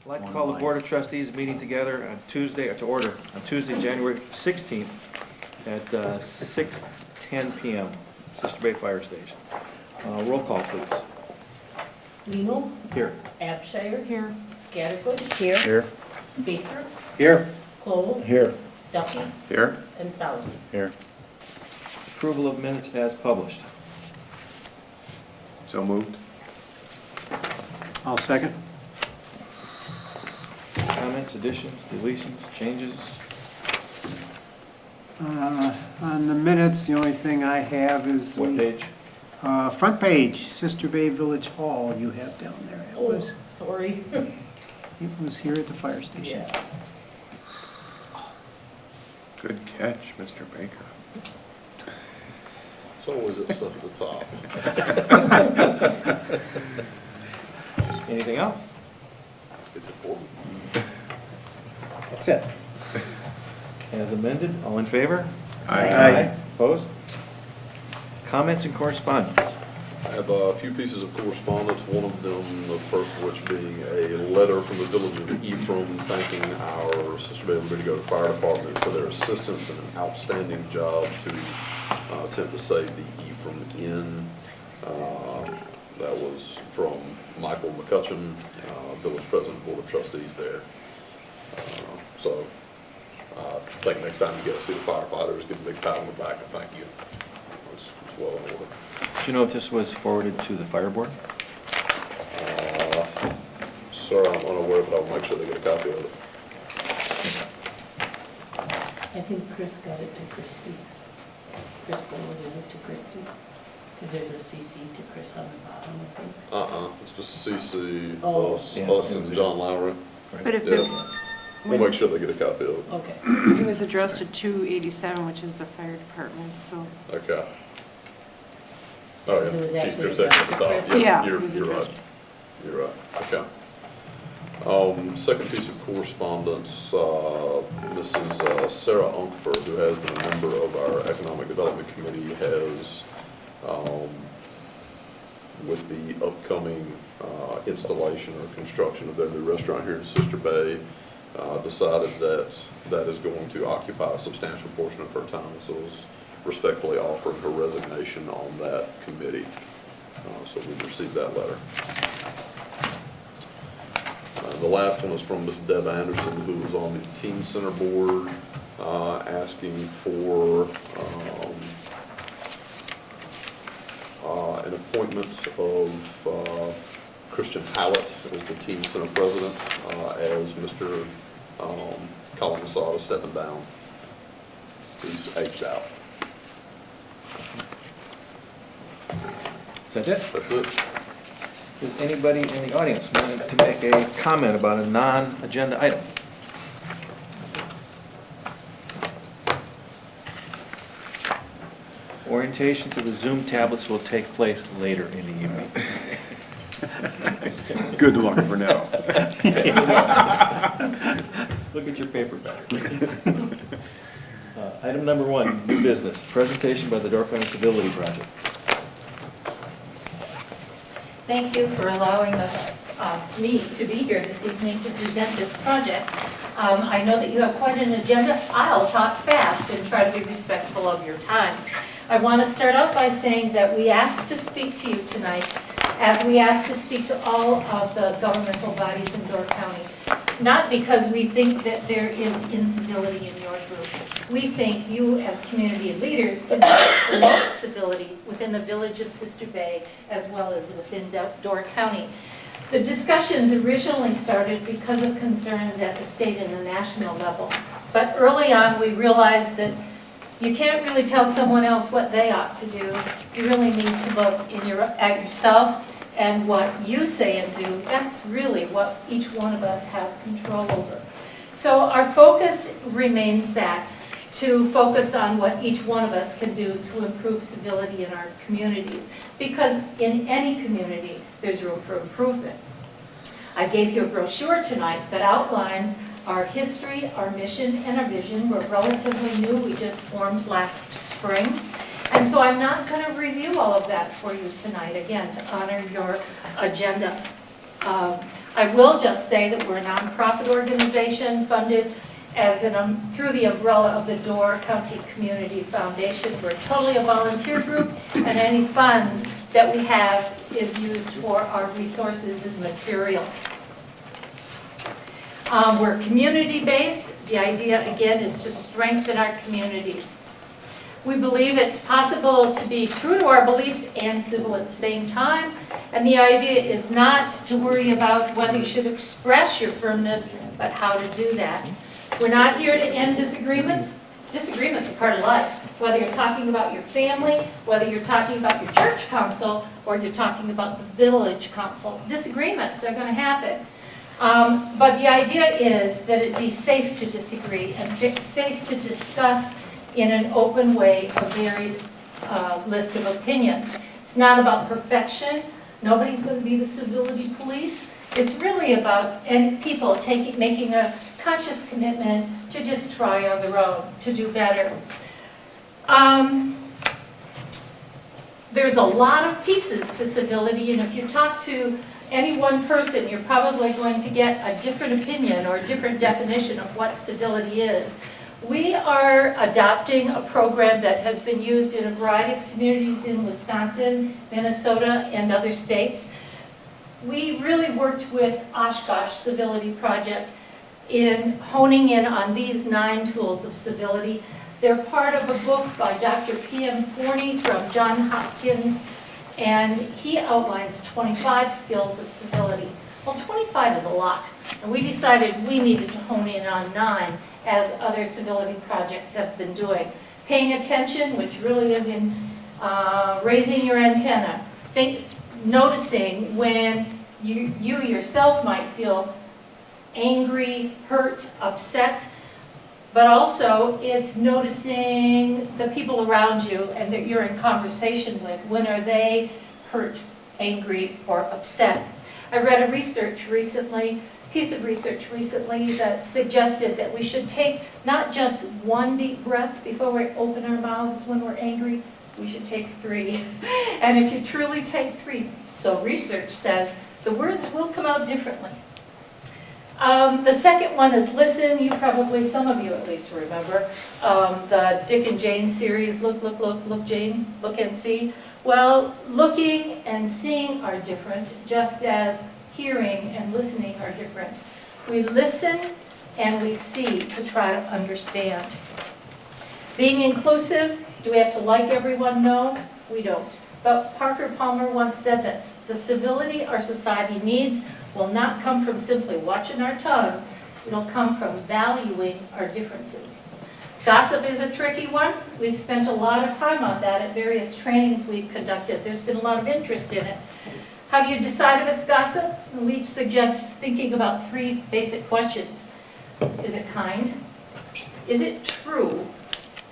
I'd like to call the Board of Trustees meeting together on Tuesday, to order, on Tuesday, January 16th at 6:10 p.m. Sister Bay Fire Station. Roll call, please. Lino? Here. Abshire? Here. Scattergood? Here. Here. Baker? Here. Cole? Here. Duffy? Here. And Sauer. Here. Approval of minutes as published. So moved. I'll second. Comments, additions, deletions, changes? On the minutes, the only thing I have is What page? front page, Sister Bay Village Hall you have down there. Oh, sorry. It was here at the fire station. Yeah. Good catch, Mr. Baker. It's always that stuff at the top. Anything else? It's important. That's it. As amended, all in favor? Aye. Opposed? Comments and correspondence. I have a few pieces of correspondence, one of them, the first of which being a letter from the village of Ephraim thanking our Sister Bay Liberty Go Fire Department for their assistance and an outstanding job to attempt to save the Ephraim Inn. That was from Michael McCutcheon, village president, board of trustees there. So I think next time you get to see the firefighters, give them a big pat on the back and thank you. It's well in order. Do you know if this was forwarded to the fire board? Sir, I'm unaware, but I'll make sure they get a copy of it. I think Chris got it to Christie. Chris forwarded it to Christie. Because there's a CC to Chris on the bottom, I think. It's just CC, Oh. us and John Lowry. But if Yeah. it, We'll make sure they get a copy of it. Okay. it was addressed to 287, which is the fire department, so. Okay. Oh, Because it was yeah, Chief actually Chris at the addressed to top. Chris. Yeah, You're it was right. addressed. You're right, okay. Second piece of correspondence, Mrs. Sarah Unkford, who has been a member of our Economic Development Committee, has, with the upcoming installation or construction of their new restaurant here in Sister Bay, decided that that is going to occupy a substantial portion of her time, so is respectfully offering her resignation on that committee. So we received that letter. The last one is from Ms. Deb Anderson, who was on the Teen Center Board, asking for an appointment of Christian Hallett as the Teen Center President, as Mr. Colin Masada stepping down. He's aged out. Is that it? That's it. Does anybody in the audience want to make a comment about a non-agenda item? Orientation to the Zoom tablets will take place later in the evening. Good luck for now. Look at your paper back. Item number 1, new business, presentation by the Door County Civility Project. Thank you for allowing me to be here this evening to present this project. I know that you have quite an agenda. I'll talk fast and try to be respectful of your time. I want to start off by saying that we asked to speak to you tonight, as we asked to speak to all of the governmental bodies in Door County, not because we think that there is incivility in your group. We think you, as community leaders, can promote civility within the village of Sister Bay as well as within Door County. The discussions originally started because of concerns at the state and the national level. But early on, we realized that you can't really tell someone else what they ought to do. You really need to look at yourself and what you say and do. That's really what each one of us has control over. So our focus remains that, to focus on what each one of us can do to improve civility in our communities. Because in any community, there's room for improvement. I gave you a brochure tonight that outlines our history, our mission, and our vision. We're relatively new. We just formed last spring. And so I'm not going to review all of that for you tonight, again, to honor your agenda I will just say that we're a nonprofit organization funded through the umbrella of the Door County Community Foundation. We're totally a volunteer group, and any funds that we have is used for our resources and materials. We're community-based. The idea, again, is to strengthen our communities. We believe it's possible to be true to our beliefs and civil at the same time. And the idea is not to worry about whether you should express your firmness, but how to do that. We're not here to end disagreements. Disagreements are part of life. Whether you're talking about your family, whether you're talking about your church council, or you're talking about the village council, disagreements are going to happen. But the idea is that it be safe to disagree and safe to discuss in an open way a varied list of opinions. It's not about perfection. Nobody's going to be the civility police. It's really about people making a conscious commitment to just try on their own, to do better. There's a lot of pieces to civility, and if you talk to any one person, you're probably going to get a different opinion or a different definition of what civility is. We are adopting a program that has been used in a variety of communities in Wisconsin, Minnesota, and other states. We really worked with Oshkosh Civility Project in honing in on these 9 tools of civility. They're part of a book by Dr. P.M. Forney from Johns Hopkins, and he outlines 25 skills of civility. Well, 25 is a lot, and we decided we needed to hone in on 9, as other civility projects have been doing. Paying attention, which really is in raising your antenna. Noticing when you yourself might feel angry, hurt, upset, but also it's noticing the people around you and that you're in conversation with. When are they hurt, angry, or upset? I read a piece of research recently that suggested that we should take not just one deep breath before we open our mouths when we're angry, we should take 3. And if you truly take 3, so research says, the words will come out differently. The second one is listen. You probably, some of you at least remember, the Dick and Jane series, Look, Jane, look and see. Well, looking and seeing are different, just as hearing and listening are different. We listen and we see to try to understand. Being inclusive, do we have to like everyone? No, we don't. But Parker Palmer once said that the civility our society needs will not come from simply watching our tongues, it'll come from valuing our differences. Gossip is a tricky one. We've spent a lot of time on that at various trainings we've conducted. There's been a lot of interest in it. How do you decide if it's gossip? We suggest thinking about 3 basic questions. Is it kind? Is it true?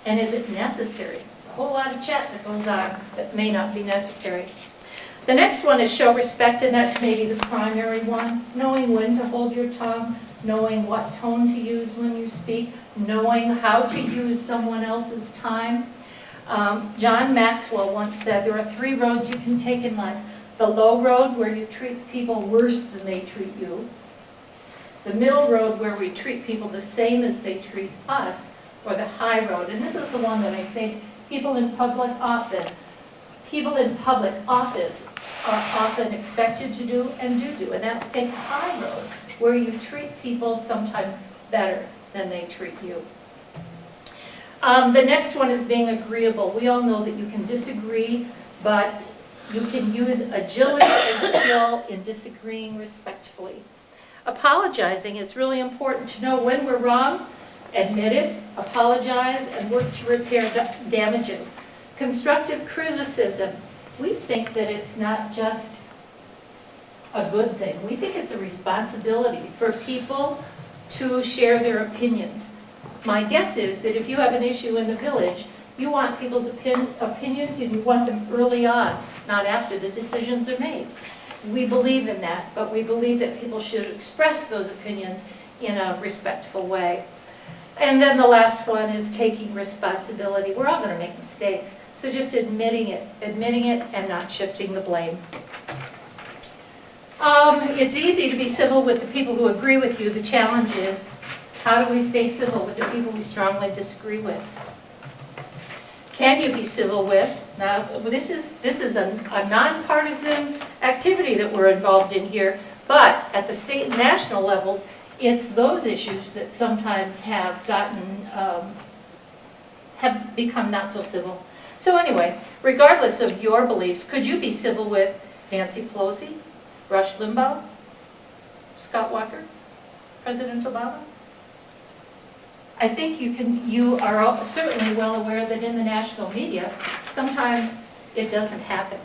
And is it necessary? There's a whole lot of chat that goes on that may not be necessary. The next one is show respect, and that's maybe the primary one. Knowing when to hold your tongue, knowing what tone to use when you speak, knowing how to use someone else's time. John Maxwell once said there are 3 roads you can take in life. The low road, where you treat people worse than they treat you. The middle road, where we treat people the same as they treat us. Or the high road. And this is the one that I think people in public office are often expected to do and do. And that's take the high road, where you treat people sometimes better than they treat you. The next one is being agreeable. We all know that you can disagree, but you can use agility and skill in disagreeing respectfully. Apologizing is really important to know when we're wrong, admit it, apologize, and work to repair damages. Constructive criticism, we think that it's not just a good thing. We think it's a responsibility for people to share their opinions. My guess is that if you have an issue in the village, you want people's opinions and you want them early on, not after the decisions are made. We believe in that, but we believe that people should express those opinions in a respectful way. And then the last one is taking responsibility. We're all going to make mistakes, so just admitting it and not shifting the blame. It's easy to be civil with the people who agree with you. The challenge is, how do we stay civil with the people we strongly disagree with? Can you be civil with? Now, this is a nonpartisan activity that we're involved in here, but at the state and national levels, it's those issues that sometimes have become not so civil. So anyway, regardless of your beliefs, could you be civil with Nancy Pelosi, Rush Limbaugh, Scott Walker, President Obama? I think you are certainly well aware that in the national media, sometimes it doesn't happen.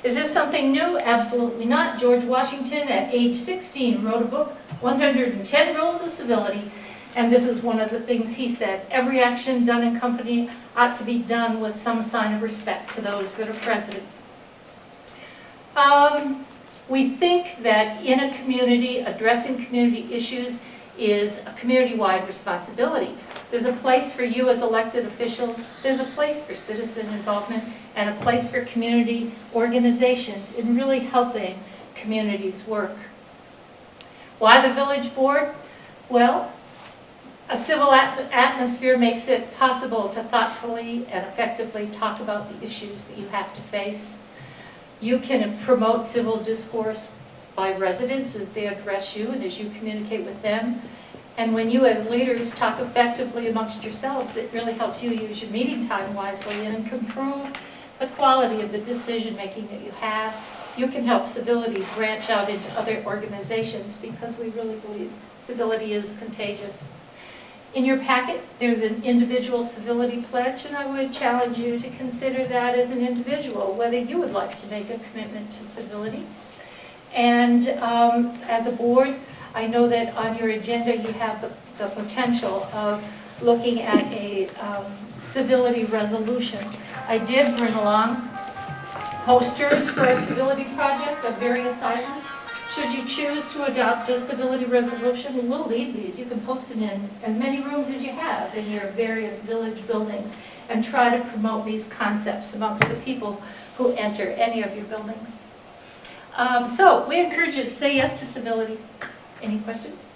Is this something new? Absolutely not. George Washington, at age 16, wrote a book, 110 Rules of Civility, and this is one of the things he said. Every action done in company ought to be done with some sign of respect to those that are present. We think that in a community, addressing community issues is a community-wide responsibility. There's a place for you as elected officials, there's a place for citizen involvement, and a place for community organizations in really helping communities work. Why the village board? Well, a civil atmosphere makes it possible to thoughtfully and effectively talk about the issues that you have to face. You can promote civil discourse by residents as they address you and as you communicate with them. And when you as leaders talk effectively amongst yourselves, it really helps you use your meeting time wisely and improve the quality of the decision making that you have. You can help civility branch out into other organizations because we really believe civility is contagious. In your packet, there's an individual civility pledge, and I would challenge you to consider that as an individual, whether you would like to make a commitment to civility. And as a board, I know that on your agenda you have the potential of looking at a civility resolution. I did bring along posters for a civility project of various sizes. Should you choose to adopt a civility resolution, we'll leave these. You can post them in as many rooms as you have in your various village buildings and try to promote these concepts amongst the people who enter any of your buildings. So we encourage you to say yes to civility. Any questions?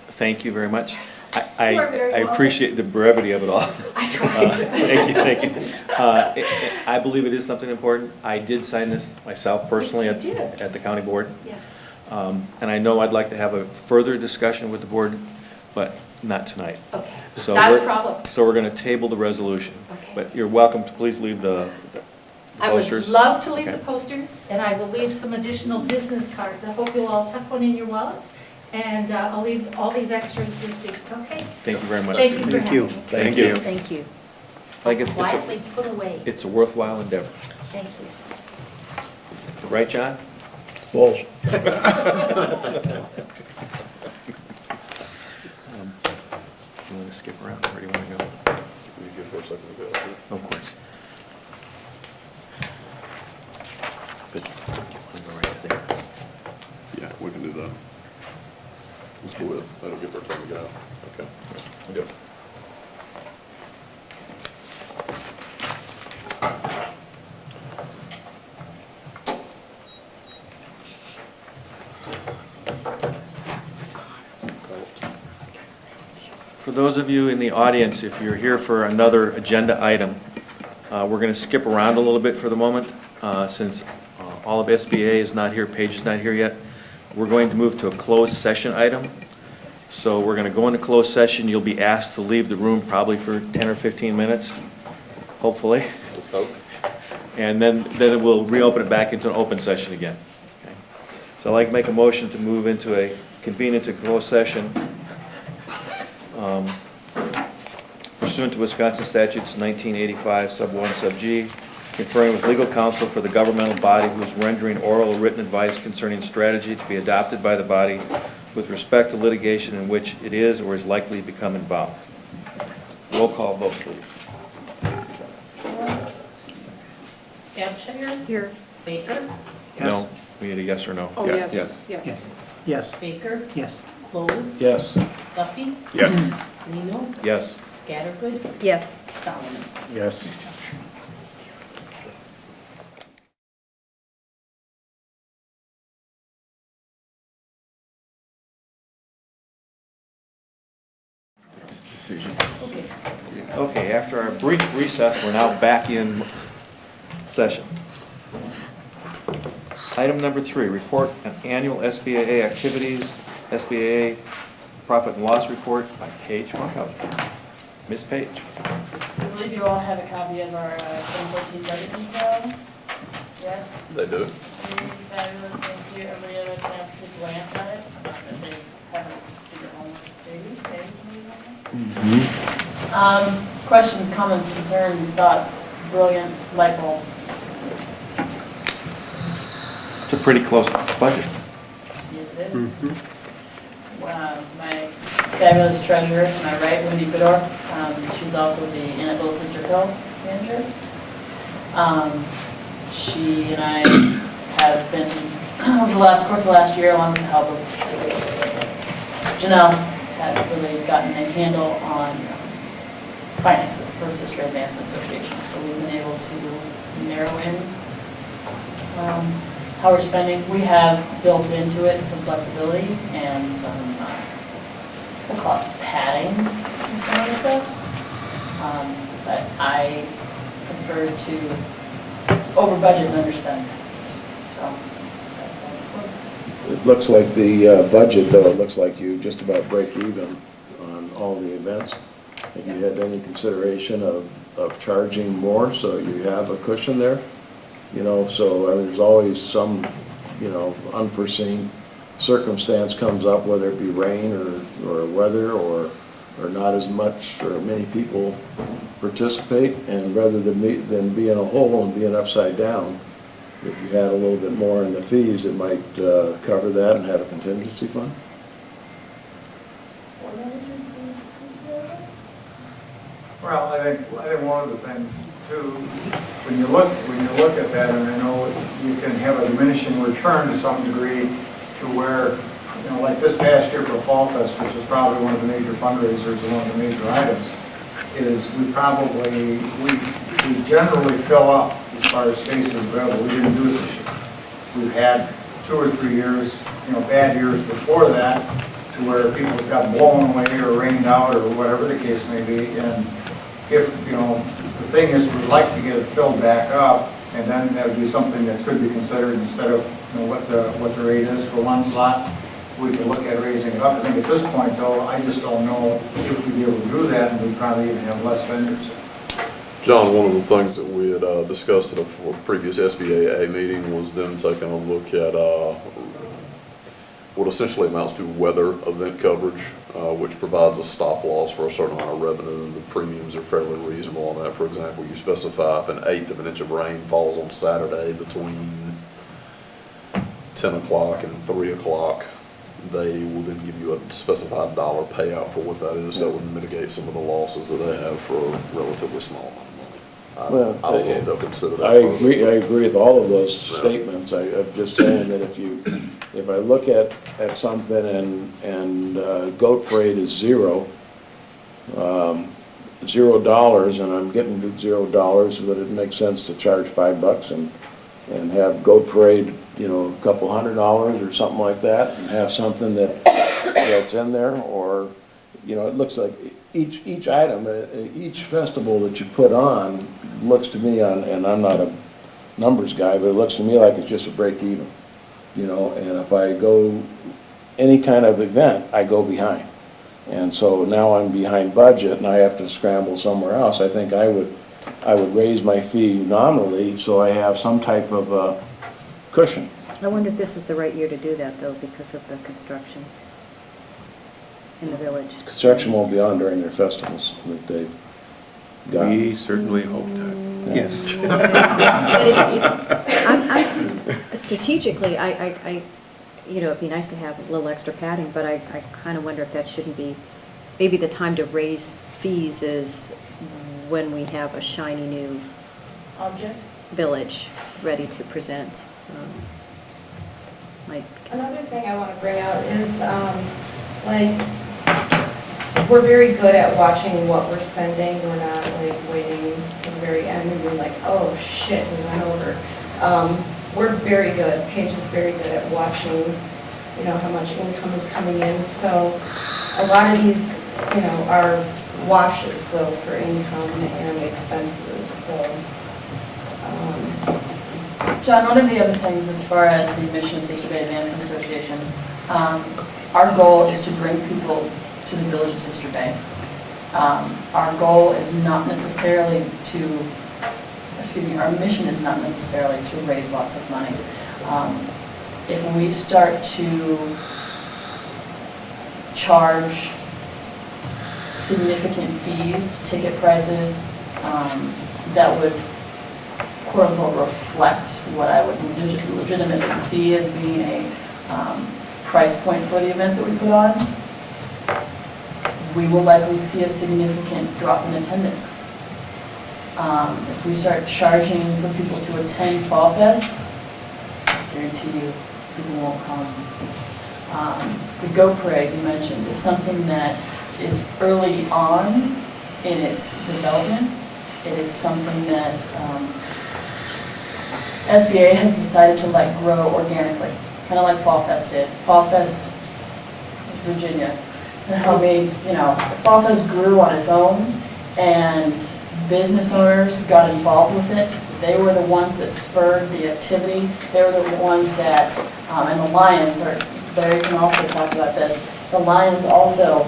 Thank you very much. You are very I welcome. appreciate the brevity of it all. I tried. Thank you. I believe it is something important. I did sign this myself personally Yes, you did. at the county board. Yes. And I know I'd like to have a further discussion with the board, but not tonight. Okay. So Not a we're- problem. So we're going to table the resolution. Okay. But you're welcome to please leave the I would posters. love to leave Okay. the posters, and I will leave some additional business cards. I hope you'll all tuck one in your wallets, and I'll leave all these extras with you, okay? Thank you very much. Thank you for Thank having you. me. Thank you. Thank you. I think Quietly put away. it's a worthwhile endeavor. Thank you. Right, John? Balls. You want to skip around? Where do you want to go? Can you give her a second to go? Of course. Good. I'll go right there. Yeah, we can do that. Let's go with, that'll give her time to get out. Okay. Yep. For those of you in the audience, if you're here for another agenda item, we're going to skip around a little bit for the moment, since all of SBA is not here, Paige is not here yet. We're going to move to a closed session item. So we're going to go into closed session. You'll be asked to leave the room probably for 10 or 15 minutes, hopefully. Let's hope. And then we'll reopen it back into an open session again. Okay. So I'd like to make a motion to move convene into closed session pursuant to Wisconsin statutes 1985, sub 1, sub G, conferring with legal counsel for the governmental body who is rendering oral or written advice concerning strategy to be adopted by the body with respect to litigation in which it is or is likely to become involved. Roll call vote, please. Hampshire? Here. Baker? Yes. No, we need a yes or no. Oh, Yeah, yes, yeah. yes. Yes, Baker? yes. Clove? Yes. Duffy? Yes. Lino? Yes. Scattergood? Yes. Solomon? Yes. decision. Okay. Okay, after our brief recess, we're now back in session. Item number 3, report on annual SBAA activities, SBAA profit and loss report by Paige Monkhouse. Ms. Page. I believe you all have a copy of our 2014 budget detail. Yes? They do. Fabulous, thank you. Everybody had a chance to glance at it. I'm not gonna say haven't did your homework, maybe, questions, comments, concerns, thoughts, brilliant light bulbs. It's a pretty close budget. Yes, it is. My fabulous treasurer to my right, Wendy Fedor, she's also the Annabelle Sister Co. manager. She and I have been, over the course of the last year, along with the help of Janelle, have really gotten a handle on finances for Sister Advancement Association. So we've been able to narrow in how we're spending. We have built into it some flexibility and some, we'll call it padding with some of the stuff. But I prefer to over budget and underspend. So that's what it's. It looks like the budget, though, it looks like you just about break even on all the events. Have you had any consideration of charging more, so you have a cushion there? You know, so there's always some, you know, unforeseen circumstance comes up, whether it be rain or weather or not as much or many people participate, and rather than be in a hole and being upside down, if you had a little bit more in the fees, it might cover that and have a contingency fund. Well, I think one of the things too, when you look at that, and I know you can have a diminishing return to some degree, to where, you know, like this past year for Fall Fest, which is probably one of the major fundraisers and one of the major items, is we generally fill up as far as spaces available. We didn't do it this year. We've had 2 or 3 years, you know, bad years before that, to where people got blown away or rained out or whatever the case may be. And if, you know, the thing is, we'd like to get it filled back up, and then that would be something that could be considered instead of, you know, what the rate is for one slot. We could look at raising it up. I think at this point, though, I just don't know if we'd be able to do that, and we'd probably even have less vendors. John, one of the things that we had discussed at a previous SBAA meeting was them taking a look at what essentially amounts to weather event coverage, which provides a stop loss for a certain amount of revenue. The premiums are fairly reasonable on that. For example, you specify if 1/8 of an inch of rain falls on Saturday between 10 o'clock and 3 o'clock, they will then give you a specified dollar payout for what that is. That would mitigate some of the losses that they have for a relatively small amount of money. Well, I don't know if they'll consider that. I agree with all of those statements. I'm just saying that if I look at something and goat parade is $0, and I'm getting to $0, but it makes sense to charge $5 and have goat parade, you know, a couple $100 or something like that, and have something that's in there. Or, you know, it looks like each item, each festival that you put on looks to me, and I'm not a numbers guy, but it looks to me like it's just a break even, you know. And if I go any kind of event, I go behind, and so now I'm behind budget and I have to scramble somewhere else. I think I would raise my fee nominally so I have some type of cushion. I wonder if this is the right year to do that, though, because of the construction in the village. Construction won't be on during their festivals that they've got. We certainly hope not. Yes. Strategically, I, you know, it'd be nice to have a little extra padding, but I kind of wonder if that shouldn't be, maybe the time to raise fees is when we have a shiny new Object? village ready to present. Another thing I want to bring out is, like, we're very good at watching what we're spending. We're not like waiting to the very end and being like, oh shit, we went over. We're very good. Paige is very good at watching, you know, how much income is coming in. So a lot of these, you know, are washes though for income and expenses, so. John, one of the other things as far as the mission of Sister Bay Advancement Association, our goal is to bring people to the village of Sister Bay. Our goal is not necessarily to, our mission is not necessarily to raise lots of money. If we start to charge significant fees, ticket prices, that would quote unquote reflect what I would legitimately see as being a price point for the events that we put on, we will likely see a significant drop in attendance. If we start charging for people to attend Fall Fest, I guarantee you people won't come. The Go Parade you mentioned is something that is early on in its development. It is something that SBA has decided to let grow organically, kind of like Fall Fest did. Fall Fest, Virginia, and how made, Fall Fest grew on its own, and business owners got involved with it. They were the ones that spurred the activity. They were the ones that, and the Lions, Larry can also talk about this, the Lions also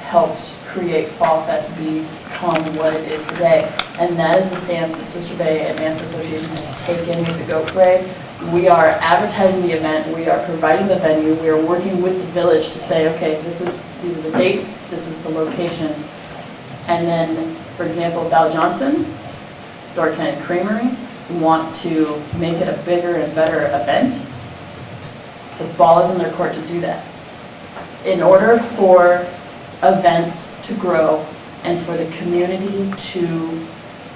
helped create Fall Fest become what it is today. And that is the stance that Sister Bay Advancement Association has taken with the Go Parade. We are advertising the event, we are providing the venue, we are working with the village to say, okay, these are the dates, this is the location. And then, for example, Val Johnson's, Door Kennedy Creamery, want to make it a bigger and better event. The ball is in their court to do that. In order for events to grow and for the community to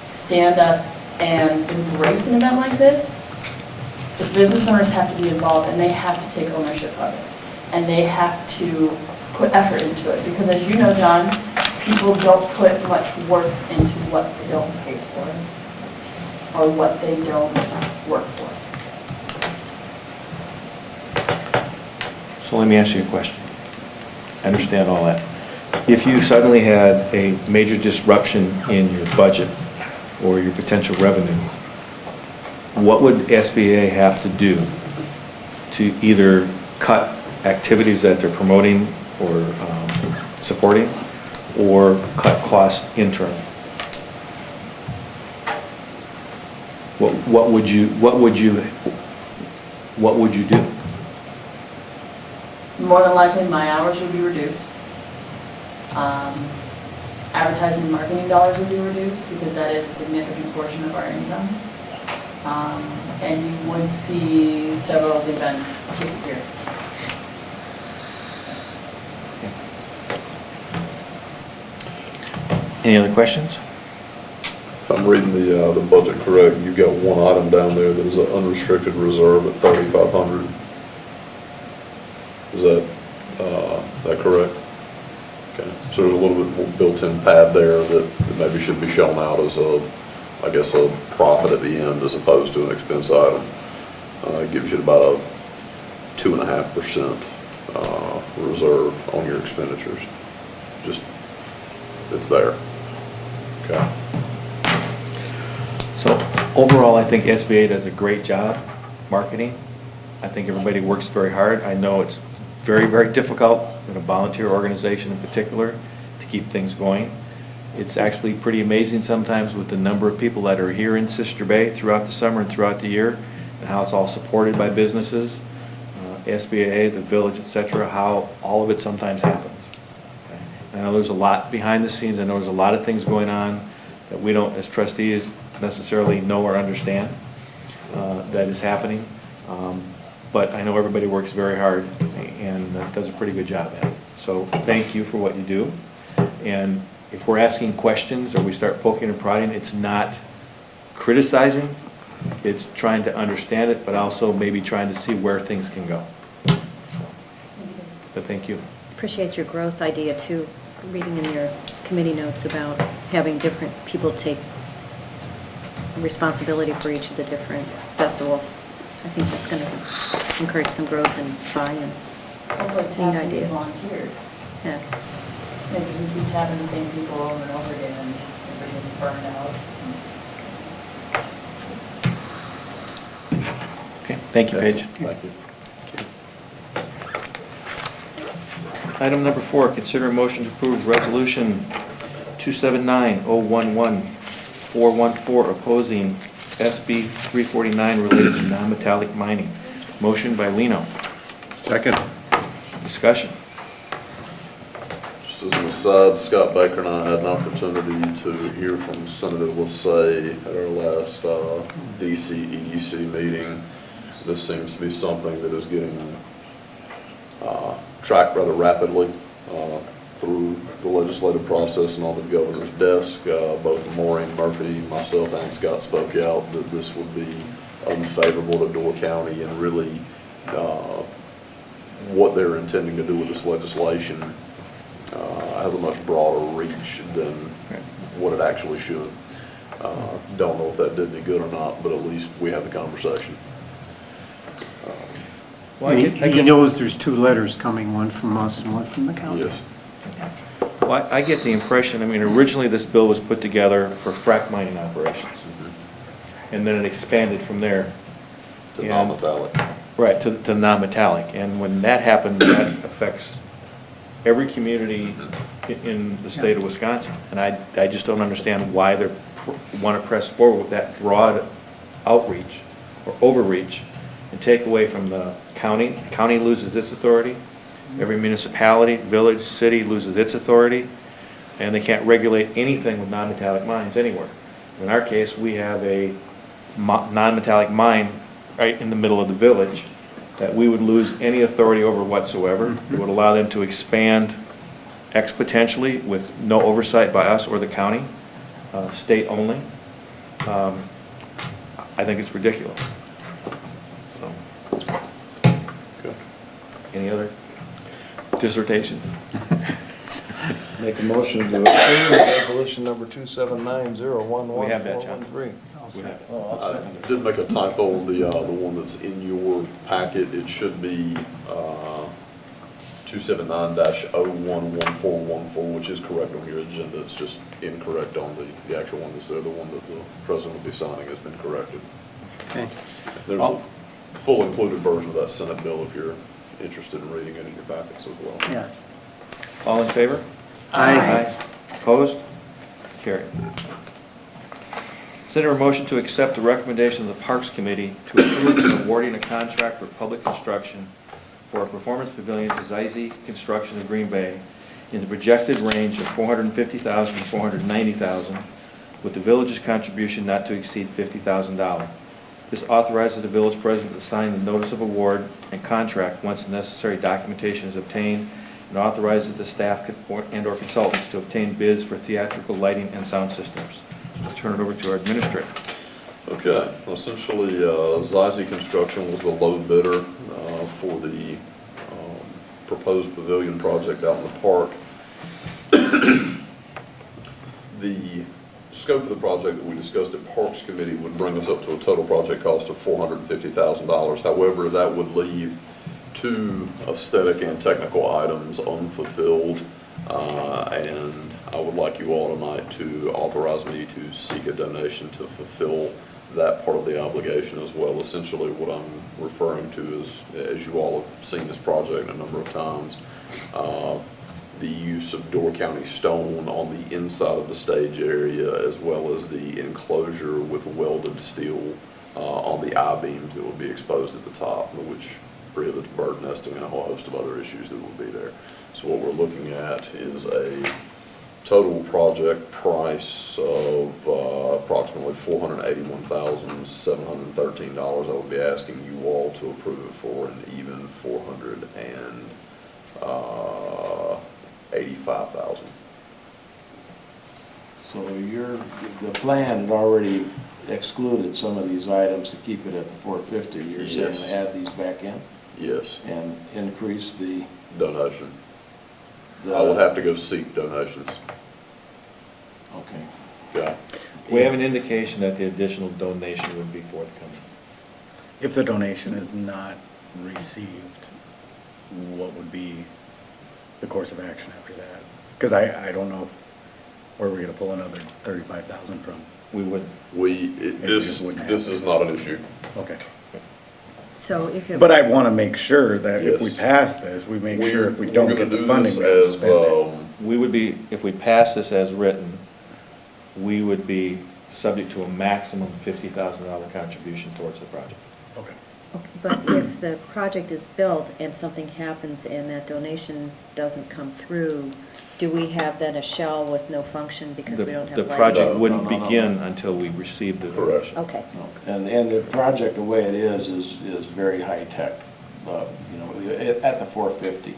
stand up and embrace an event like this, the business owners have to be involved and they have to take ownership of it. And they have to put effort into it. Because as you know, John, people don't put much work into what they don't pay for or what they don't work for. So let me ask you a question. I understand all that. If you suddenly had a major disruption in your budget or your potential revenue, what would SBA have to do to either cut activities that they're promoting or supporting, or cut costs internally? What would you do? More than likely, my hours would be reduced. Advertising and marketing dollars would be reduced because that is a significant portion of our income. And you would see several of the events disappear. Any other questions? If I'm reading the budget correct, you've got one item down there that is an unrestricted reserve at $3,500. Is that correct? Okay, so there's a little bit more built-in pad there that maybe should be shown out as a profit at the end as opposed to an expense item. It gives you about a 2.5% reserve on your expenditures. Just, it's there. Okay. So overall, I think SBA does a great job marketing. I think everybody works very hard. I know it's very, very difficult in a volunteer organization in particular to keep things going. It's actually pretty amazing sometimes with the number of people that are here in Sister Bay throughout the summer and throughout the year, and how it's all supported by businesses, SBA, the village, etc., how all of it sometimes happens. Okay. I know there's a lot behind the scenes. I know there's a lot of things going on that we don't, as trustees, necessarily know or understand that is happening. But I know everybody works very hard and does a pretty good job at it. So thank you for what you do. And if we're asking questions or we start poking and prodding, it's not criticizing, it's trying to understand it, but also maybe trying to see where things can go. But thank you. Appreciate your growth idea too, reading in your committee notes about having different people take responsibility for each of the different festivals. I think that's going to encourage some growth and buy-in. Hopefully, Neat towns idea. volunteered. Yeah. Maybe we keep tapping the same people over and over again, and everybody gets burned out. Okay, thank you, Paige. Thank you. Item number 4, consider a motion to approve resolution 279-011-414 opposing SB 349 related to non-metallic mining. Motion by Lino. Second. Discussion. Just as an aside, Scott Baker and I had an opportunity to hear from Senator Lassay at our last DC-EDC meeting. This seems to be something that is getting tracked rather rapidly through the legislative process and on the governor's desk. Both Maureen Murphy, myself, and Scott spoke out that this would be unfavorable to Door County, and really what they're intending to do with this legislation has a much broader reach than what it actually should. Don't know if that did any good or not, but at least we had the conversation. Well, He knows there's 2 letters coming, one from us and one from the county. Yes. Well, I get the impression, I mean, originally this bill was put together for frac mining operations, and then it expanded from there. To And- non-metallic. Right, to non-metallic, and when that happened, that affects every community in the state of Wisconsin, and I just don't understand why they want to press forward with that broad outreach or overreach and take away from the county. The county loses its authority, every municipality, village, city loses its authority, and they can't regulate anything with non-metallic mines anywhere. In our case, we have a non-metallic mine right in the middle of the village that we would lose any authority over whatsoever. It would allow them to expand exponentially with no oversight by us or the county, state only. I think it's ridiculous. So, Good. any other dissertations? Make a motion to approve resolution number 279-011-413. We have that, John. We have it. I did make a typo on the one that's in your packet. It should be 279-011414, which is correct on your agenda. It's just incorrect on the actual one that's there. The one that the president will be signing has been corrected. Okay. There's a full included version of that Senate bill if you're interested in reading it in your packets as well. Yeah. All in favor? Aye. Opposed? Carried. Consider a motion to accept the recommendation of the Parks Committee to approve in awarding a contract for public construction for a performance pavilion to Zize Construction of Green Bay in the projected range of $450,000 to $490,000, with the village's contribution not to exceed $50,000. This authorizes the village president to sign the notice of award and contract once the necessary documentation is obtained, and authorizes the staff and/or consultants to obtain bids for theatrical lighting and sound systems. I'll turn it over to our administrator. Okay, essentially, Zize Construction was the low bidder for the proposed pavilion project out in the park. The scope of the project that we discussed at Parks Committee would bring us up to a total project cost of $450,000. However, that would leave 2 aesthetic and technical items unfulfilled, and I would like you all tonight to authorize me to seek a donation to fulfill that part of the obligation as well. Essentially what I'm referring to is, as you all have seen this project a number of times, the use of Door County stone on the inside of the stage area, as well as the enclosure with welded steel on the I-beams that would be exposed at the top, which prohibits bird nesting and a whole host of other issues that would be there. So what we're looking at is a total project price of approximately $481,713. I would be asking you all to approve it for an even $485,000. So the plan had already excluded some of these items to keep it at the 450. You're saying Yes. to add these back in Yes, and increase the... donation. I would have to go seek donations. Okay. Okay. We have an indication that the additional donation would be forthcoming. If the donation is not received, what would be the course of action after that? Because I don't know where we're gonna pull another 35,000 from. We would, This is not an issue. Okay. So if it. But I want to make sure that if we Yes. pass this, we make sure if we don't get the funding, we We're don't gonna do spend it. this we would be, if we pass this as written, we would be subject to a maximum $50,000 contribution towards the project. Okay. Okay, but if the project is built and something happens and that donation doesn't come through, do we have then a shell with no function because we don't have The lighting? project No, wouldn't no, no, no. begin until we receive the Correct. donation. Okay. And the project, the way it is very high-tech. You know, at the 450,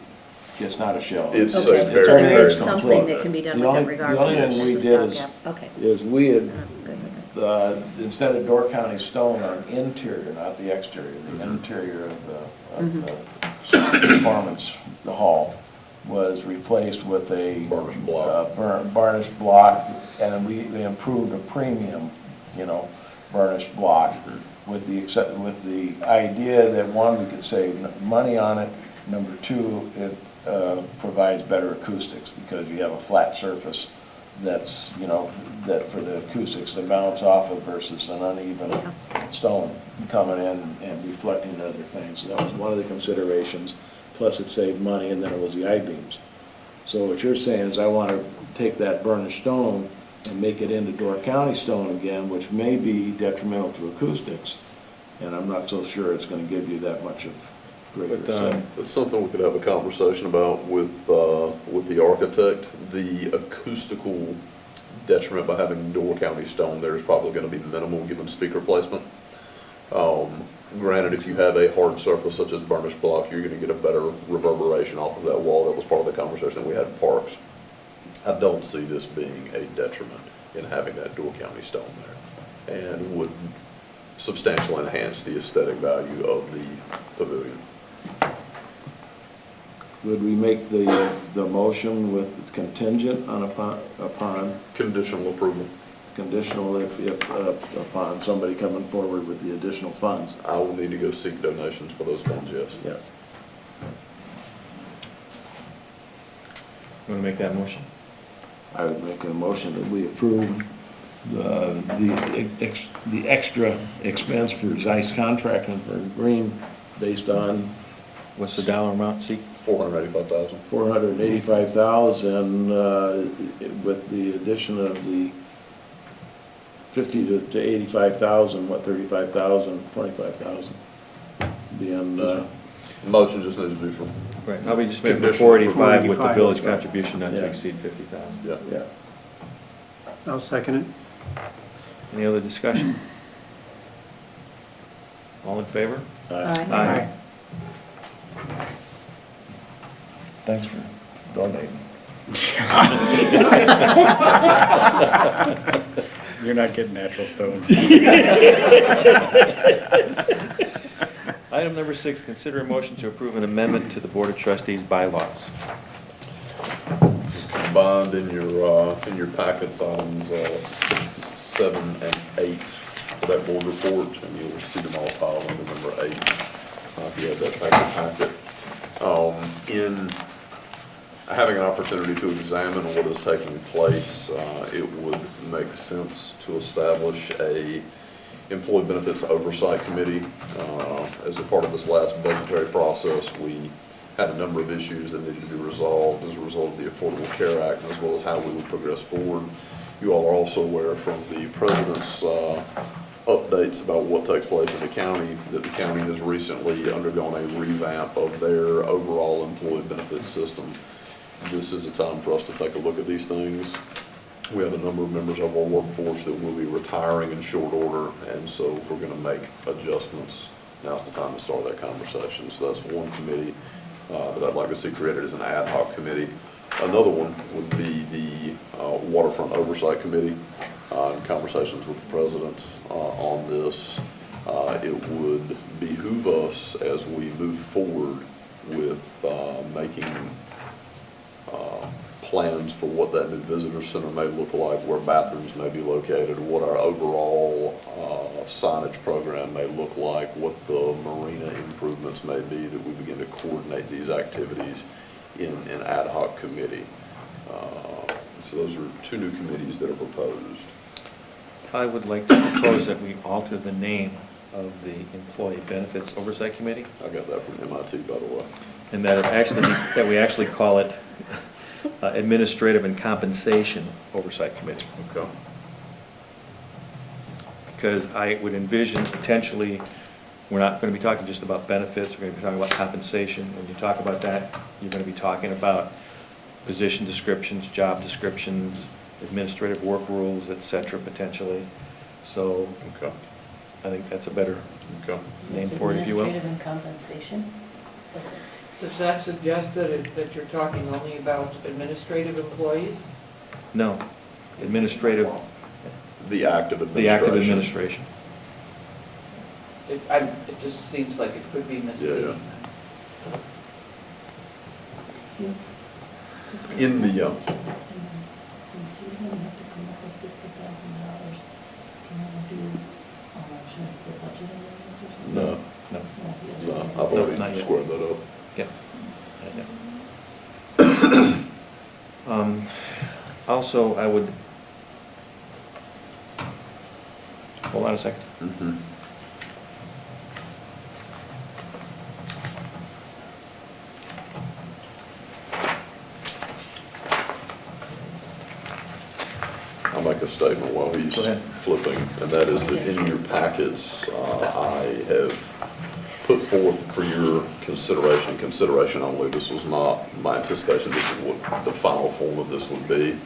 it's not a shell. It's Okay, a so very, there very is something complete. that can be done The with only- that regard. the only thing It's we a did is- stopgap. Okay. Is we had, I'm good with it. instead of Door County stone on interior, not the exterior, the interior of the performance, the hall, was replaced with a. Varnished block. Varnished block, and we improved a premium, varnished block with the idea that, one, we could save money on it, number two, it provides better acoustics because you have a flat surface that's, that for the acoustics to bounce off of versus an uneven stone coming in and reflecting other things. So that was one of the considerations, plus it saved money, and then it was the I-beams. So what you're saying is I want to take that burnished stone and make it into Door County stone again, which may be detrimental to acoustics, and I'm not so sure it's going to give you that much of greater But, say. It's something we could have a conversation about with the architect. The acoustical detriment by having Door County stone there is probably gonna be minimal given speaker placement. Granted, if you have a hard surface such as burnished block, you're gonna get a better reverberation off of that wall. That was part of the conversation that we had in Parks. I don't see this being a detriment in having that Door County stone there, and would substantially enhance the aesthetic value of the pavilion. Would we make the motion with contingent upon Conditional approval. conditional if upon somebody coming forward with the additional funds? I will need to go seek donations for those funds, yes. Yes. You want to make that motion? I would make a motion that we approve the extra expense for Zeiss Contracting for Green based on What's the dollar amount, see? $485,000. $485,000 with the addition of the 50 to 85,000, what, 35,000, 25,000 being, Motion just needs to be for, Right, I'll be just making Conditional 485 with the 485. village contribution not to Yeah. exceed 50,000. yeah. yeah. I'll second it. Any other discussion? All in favor? Aye. Thanks for donating. You're not getting natural stone. Item number 6, consider a motion to approve an amendment to the Board of Trustees bylaws. This is combined in your packets, items 6, 7, and 8 for that board report, and you'll see them all filed under number 8, if you have that packet. In having an opportunity to examine what is taking place, it would make sense to establish a Employee Benefits Oversight Committee. As a part of this last budgetary process, we had a number of issues that needed to be resolved as a result of the Affordable Care Act, as well as how we would progress forward. You all are also aware from the President's updates about what takes place in the county, that the county has recently undergone a revamp of their overall employee benefits system. This is a time for us to take a look at these things. We have a number of members of our workforce that will be retiring in short order, and so if we're going to make adjustments, now's the time to start that conversation. So that's one committee that I'd like to see created as an ad hoc committee. Another one would be the Waterfront Oversight Committee. In conversations with the President on this, it would behoove us as we move forward with making plans for what that new visitor center may look like, where bathrooms may be located, what our overall signage program may look like, what the marina improvements may be, that we begin to coordinate these activities in an ad hoc committee. So those are two new committees that are proposed. I would like to propose that we alter the name of the Employee Benefits Oversight Committee, I got that from MIT, by the way. and that we actually call it Administrative and Compensation Oversight Committee. Okay. Because I would envision potentially, we're not going to be talking just about benefits, we're going to be talking about compensation. When you talk about that, you're going to be talking about position descriptions, job descriptions, administrative work rules, et cetera, potentially. So Okay. I think that's a better Okay. name It's for it, if you will. Administrative and compensation. Does that suggest that you're talking only about administrative employees? No, administrative, The active administration. the active administration. It just seems like it could be misleading. In the, Since you're going to have to come up with $50,000, can you do a motion for budget amendments or something? no, No. you'll just- I've No, already not yet. squared that up. Yeah. Also, I would, hold on a second. Mhm. I'll make a statement while he's Go ahead. flipping, and that is that in your packets, I have put forth for your consideration only. This was not my anticipation, this is what the final form of this would be.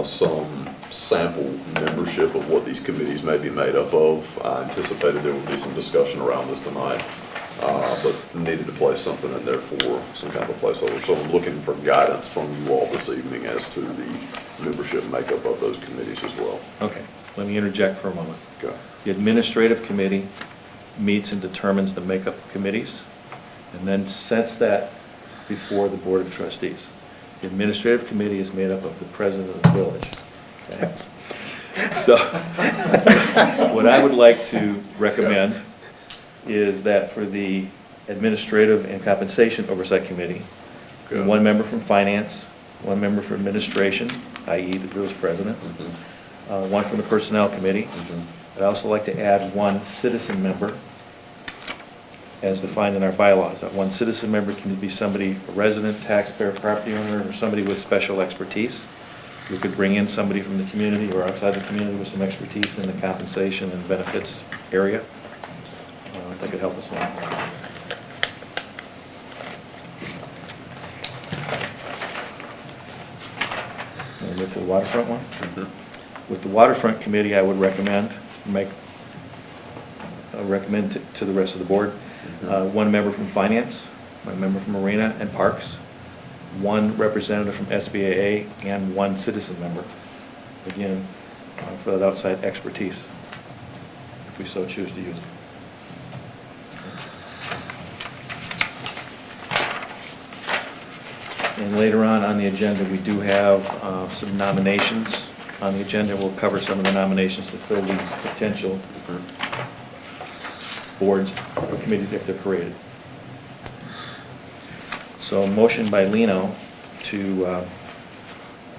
Some sample membership of what these committees may be made up of. I anticipated there would be some discussion around this tonight, but needed to place something in there for some kind of a placeholder. So I'm looking for guidance from you all this evening as to the membership makeup of those committees as well. Okay, let me interject for a moment. Okay. The administrative committee meets and determines the makeup of committees, and then sets that before the Board of Trustees. The administrative committee is made up of the president of the village. Okay? So, what I would like to recommend is that for the Administrative and Compensation Oversight Committee, Okay. one member from finance, one member from administration, i.e. the village president, one from the Personnel Committee. I'd also like to add one citizen member, as defined in our bylaws. That one citizen member can be somebody, a resident, taxpayer, property owner, or somebody with special expertise. We could bring in somebody from the community or outside the community with some expertise in the compensation and benefits area. That could help us a lot. And move to the waterfront one? With the waterfront committee, I would recommend to the rest of the board, one member from finance, one member from marina and parks, one representative from SBAA, and one citizen member, again, for that outside expertise, if we so choose to use it. And later on the agenda, we do have some nominations on the agenda. We'll cover some of the nominations to fill these potential boards or committees if they're created. So a motion by Lino to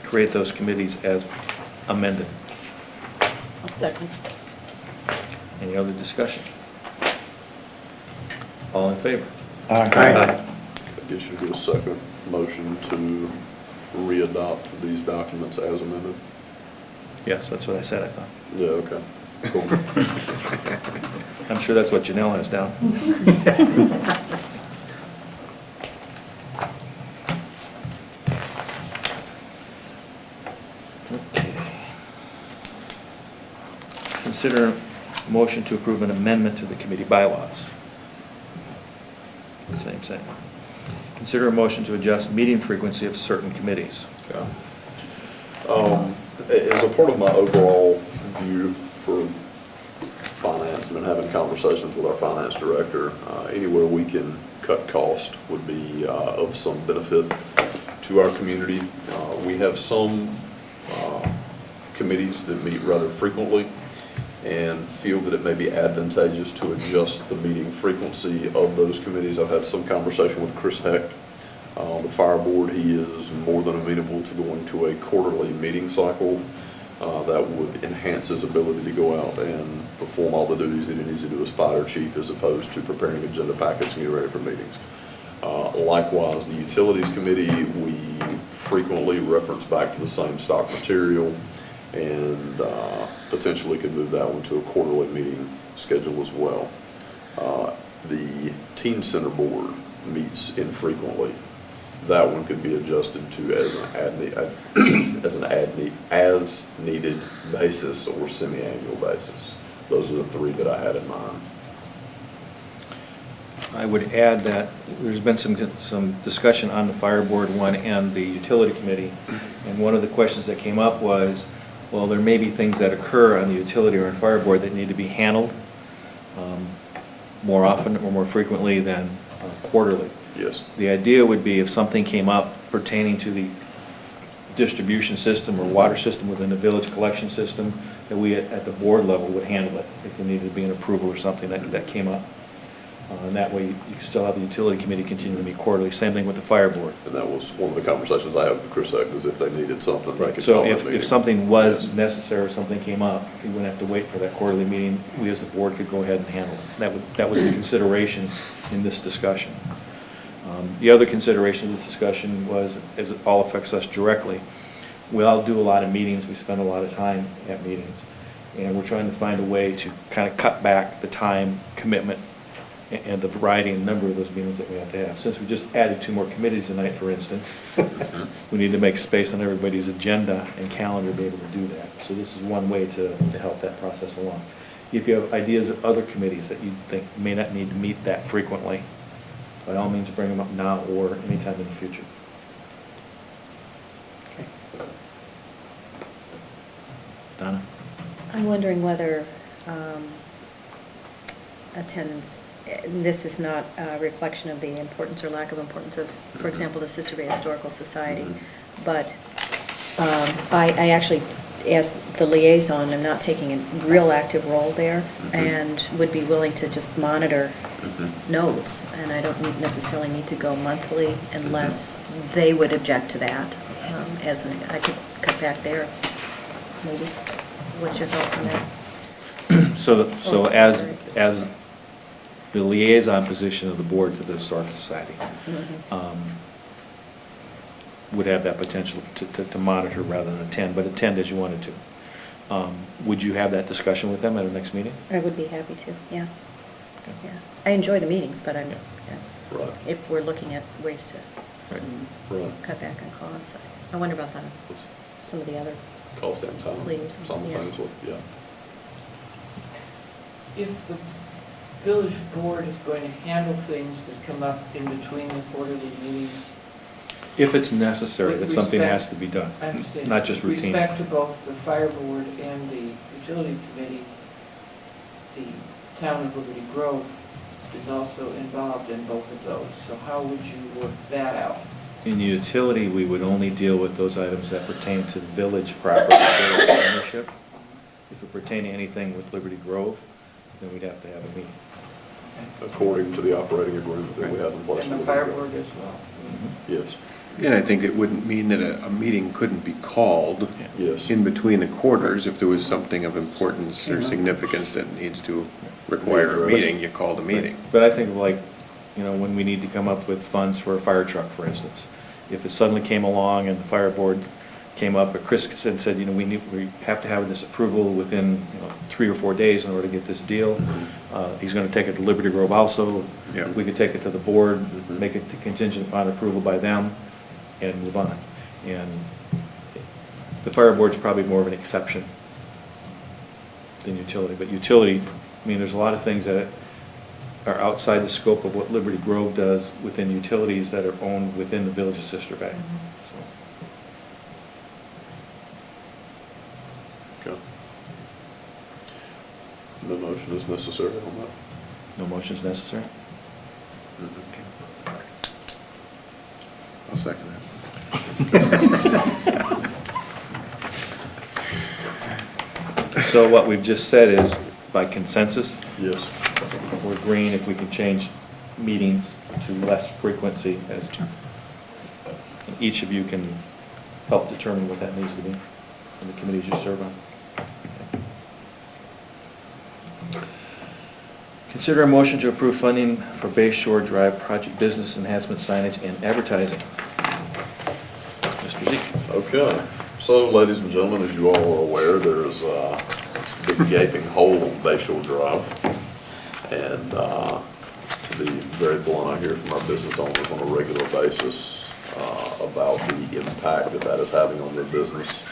create those committees as amended. I'll second. Any other discussion? All in favor? I guess you get a second motion to re-adopt these documents as amended. Yes, that's what I said, I thought. Yeah, okay. Cool. I'm sure that's what Janelle has down. Okay. Consider a motion to approve an amendment to the committee bylaws. Same thing. Consider a motion to adjust meeting frequency of certain committees. Okay. As a part of my overall view for finance and then having conversations with our finance director, anywhere we can cut cost would be of some benefit to our community. We have some committees that meet rather frequently and feel that it may be advantageous to adjust the meeting frequency of those committees. I've had some conversation with Chris Hecht The fire board, he is more than amenable to going to a quarterly meeting cycle. That would enhance his ability to go out and perform all the duties that he needs to do as fire chief, as opposed to preparing agenda packets and getting ready for meetings. Likewise, the utilities committee, we frequently reference back to the same stock material, and potentially could move that one to a quarterly meeting schedule as well. The teen center board meets infrequently. That one could be adjusted to as needed basis or semi-annual basis. Those are the three that I had in mind. I would add that there's been some discussion on the fire board one and the utility committee, and one of the questions that came up was, well, there may be things that occur on the utility or on fire board that need to be handled more often or more frequently than quarterly. Yes. The idea would be if something came up pertaining to the distribution system or water system within the village collection system, that we at the board level would handle it if there needed to be an approval or something that came up. And that way, you can still have the utility committee continue to meet quarterly. Same thing with the fire board. And that was one of the conversations I had with Chris Eck, is if they needed something, they could So call that if meeting. something was necessary or something came up, we wouldn't have to wait for that quarterly meeting. We as the board could go ahead and handle it. That was a consideration in this discussion. The other consideration of this discussion was, as it all affects us directly, we all do a lot of meetings, we spend a lot of time at meetings, and we're trying to find a way to kind of cut back the time commitment and the variety and number of those meetings that we have to have. Since we just added 2 more committees tonight, for instance, we need to make space on everybody's agenda and calendar to be able to do that. So this is one way to help that process along. If you have ideas of other committees that you think may not need to meet that frequently, by all means, bring them up now or anytime in the future. Okay. Donna? I'm wondering whether attendance, this is not a reflection of the importance or lack of importance of, for example, the Sister Bay Historical Society, but I actually, as the liaison, am not taking a real active role there, and would be willing to just monitor notes, and I don't necessarily need to go monthly unless they would object to that. I could cut back there, maybe. What's your thought on that? So as the liaison position of the board to the Historical Society, would have that potential to monitor rather than attend, but attend as you wanted to. Would you have that discussion with them at our next meeting? I would be happy to, yeah. Okay. Yeah. I enjoy the meetings, but I'm, Right. if we're looking at ways to Right. cut back on costs, I wonder about some of the other. Cost and time Please, simultaneously, yeah. If the village board is going to handle things that come up in between the quarterly meetings, If it's necessary, With that something respect- has to be done, I understand. not just With routine. respect to both the fire board and the utility committee, the town of Liberty Grove is also involved in both of those. So how would you work that out? In the utility, we would only deal with those items that pertain to village property, village ownership. If it pertained to anything with Liberty Grove, then we'd have to have a meeting. According to the operating agreement that we have in place. And the with fire the- board as well? Yes, And I think it wouldn't mean that a meeting couldn't be called yes. in between the quarters if there was something of importance or significance that needs to require a meeting, you call the meeting. But I think like, when we need to come up with funds for a fire truck, for instance. If it suddenly came along and the fire board came up, but Chris said, we have to have this approval within, 3 or 4 days in order to get this deal. He's gonna take it to Liberty Grove also. Yeah. We could take it to the board, make it contingent upon approval by them, and move on. And the fire board's probably more of an exception than utility. But utility, there's a lot of things that are outside the scope of what Liberty Grove does within utilities that are owned within the village of Sister Bay. Okay. No motion is necessary on that. No motion is necessary? I'll second that. So what we've just said is, by consensus, Yes. we're agreeing if we can change meetings to less frequency as each of you can help determine what that needs to be in the committees you serve on. Consider a motion to approve funding for Bay Shore Drive project business enhancement signage and advertising. Mr. Zeke. Okay, so ladies and gentlemen, as you all are aware, there's a big gaping hole on Bay Shore Drive. And to be very blunt, I hear from our business owners on a regular basis about the impact that that is having on their business.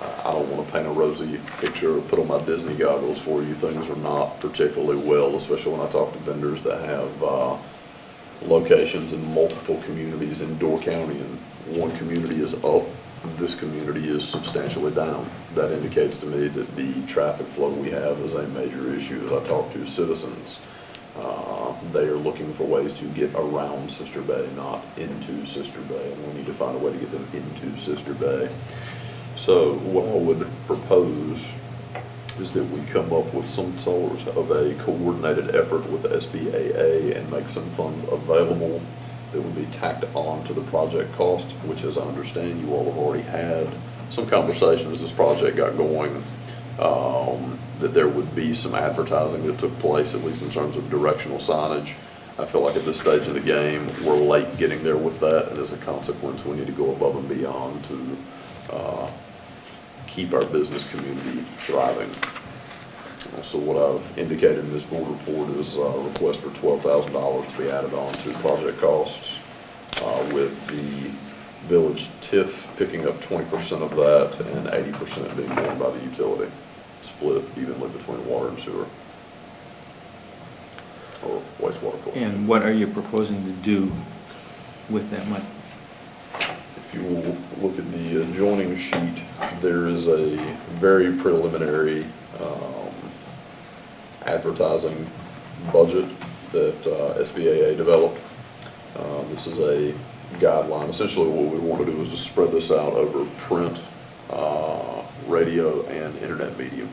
I don't want to paint a rosy picture or put on my Disney goggles for you. Things are not particularly well, especially when I talk to vendors that have locations in multiple communities in Door County, and one community is up, this community is substantially down. That indicates to me that the traffic flow we have is a major issue. As I talk to citizens, they are looking for ways to get around Sister Bay, not into Sister Bay, and we need to find a way to get them into Sister Bay. So what I would propose is that we come up with some sort of a coordinated effort with the SBAA and make some funds available that would be tacked on to the project cost, which, as I understand, you all have already had some conversation as this project got going, that there would be some advertising that took place, at least in terms of directional signage. I feel like at this stage of the game, we're late getting there with that, and as a consequence, we need to go above and beyond to keep our business community thriving. So what I've indicated in this board report is a request for $12,000 to be added on to project costs, with the village TIF picking up 20% of that and 80% being borne by the utility, split evenly between water and sewer, or wastewater collection. And what are you proposing to do with that money? If you will look at the adjoining sheet, there is a very preliminary advertising budget that SBAA developed. This is a guideline. Essentially what we want to do is to spread this out over print, radio, and internet medium.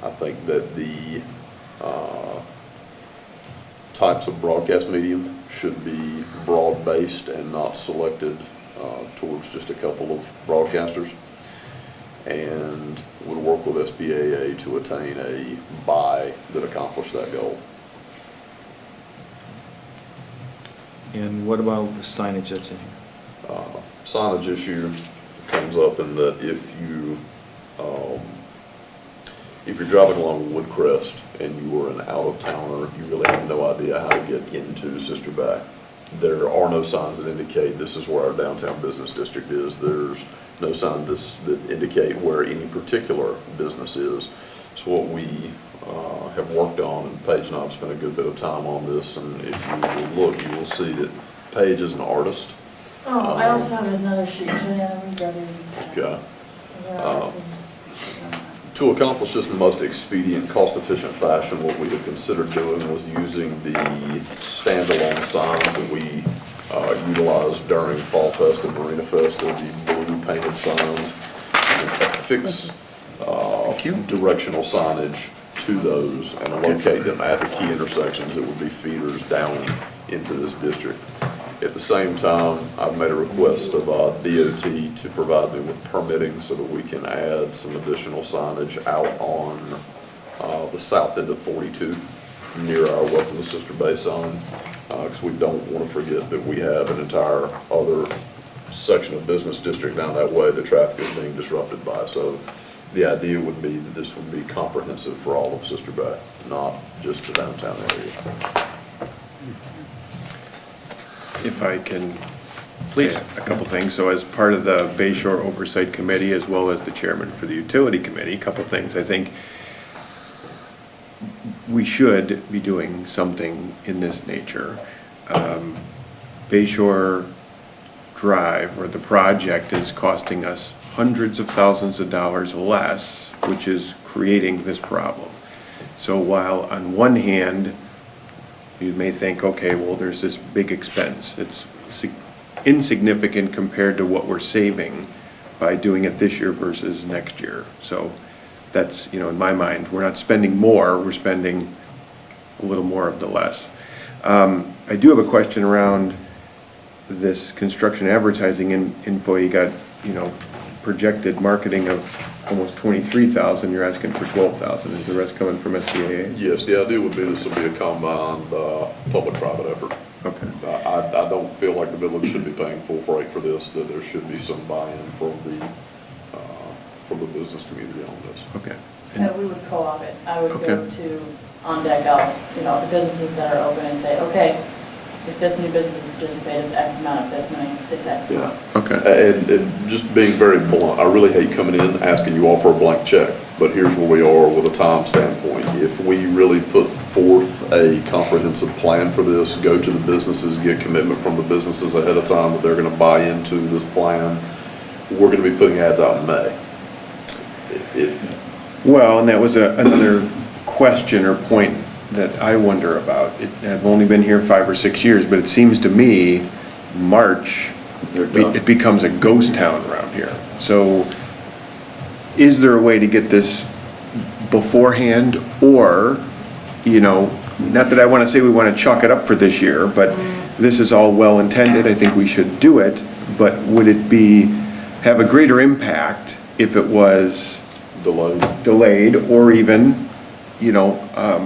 I think that the types of broadcast medium should be broad-based and not selected towards just a couple of broadcasters, and would work with SBAA to attain a buy that accomplished that goal. And what about the signage that's in here? Signage issue comes up in that if you're driving along Woodcrest and you are an out-of-towner, you really have no idea how to get into Sister Bay. There are no signs that indicate this is where our downtown business district is. There's no sign that indicate where any particular business is. So what we have worked on, and Paige and I have spent a good bit of time on this, and if you will look, you will see that Paige is an artist. Oh, I also have another sheet, Joanna, we got these. Okay. This is. To accomplish this in the most expedient, cost-efficient fashion, what we had considered doing was using the standalone signs that we utilized during Fall Fest and Marina Fest. They're the blue painted signs, and affix directional signage to those and locate them at the key intersections that would be feeders down into this district. At the same time, I've made a request of DOT to provide me with permitting so that we can add some additional signage out on the south end of 42 near our Welcome to Sister Bay sign, because we don't want to forget that we have an entire other section of business district down that way that traffic is being disrupted by. So the idea would be that this would be comprehensive for all of Sister Bay, not just the downtown area. If I can, please, a couple things. So as part of the Bay Shore Oversight Committee, as well as the chairman for the Utility Committee, a couple things. I think we should be doing something in this nature. Bay Shore Drive, or the project, is costing us hundreds of thousands of dollars less, which is creating this problem. So while on one hand, you may think, okay, well, there's this big expense. It's insignificant compared to what we're saving by doing it this year versus next year. So that's, in my mind, we're not spending more, we're spending a little more of the less. I do have a question around this construction advertising info. You got, projected marketing of almost 23,000, you're asking for 12,000. Is the rest coming from SBAA? Yes, the idea would be this will be a combined, public-private effort. Okay. I don't feel like the village should be paying full freight for this, that there should be some buy-in from the business community on this. Okay. And we would co-op it. I would Okay. go to on deck else, the businesses that are open and say, okay, if this many businesses participate, it's X amount, if this many, it's X amount. Okay. And just being very blunt, I really hate coming in asking you all for a blank check, but here's where we are with a time standpoint. If we really put forth a comprehensive plan for this, go to the businesses, get commitment from the businesses ahead of time that they're gonna buy into this plan, we're gonna be putting ads out in May. Well, and that was another question or point that I wonder about. I've only been here 5 or 6 years, but it seems to me, March, it becomes a ghost town around here. So is there a way to get this beforehand, or, not that I want to say we want to chalk it up for this year, but this is all well intended, I think we should do it, but would it have a greater impact if it was delayed or even,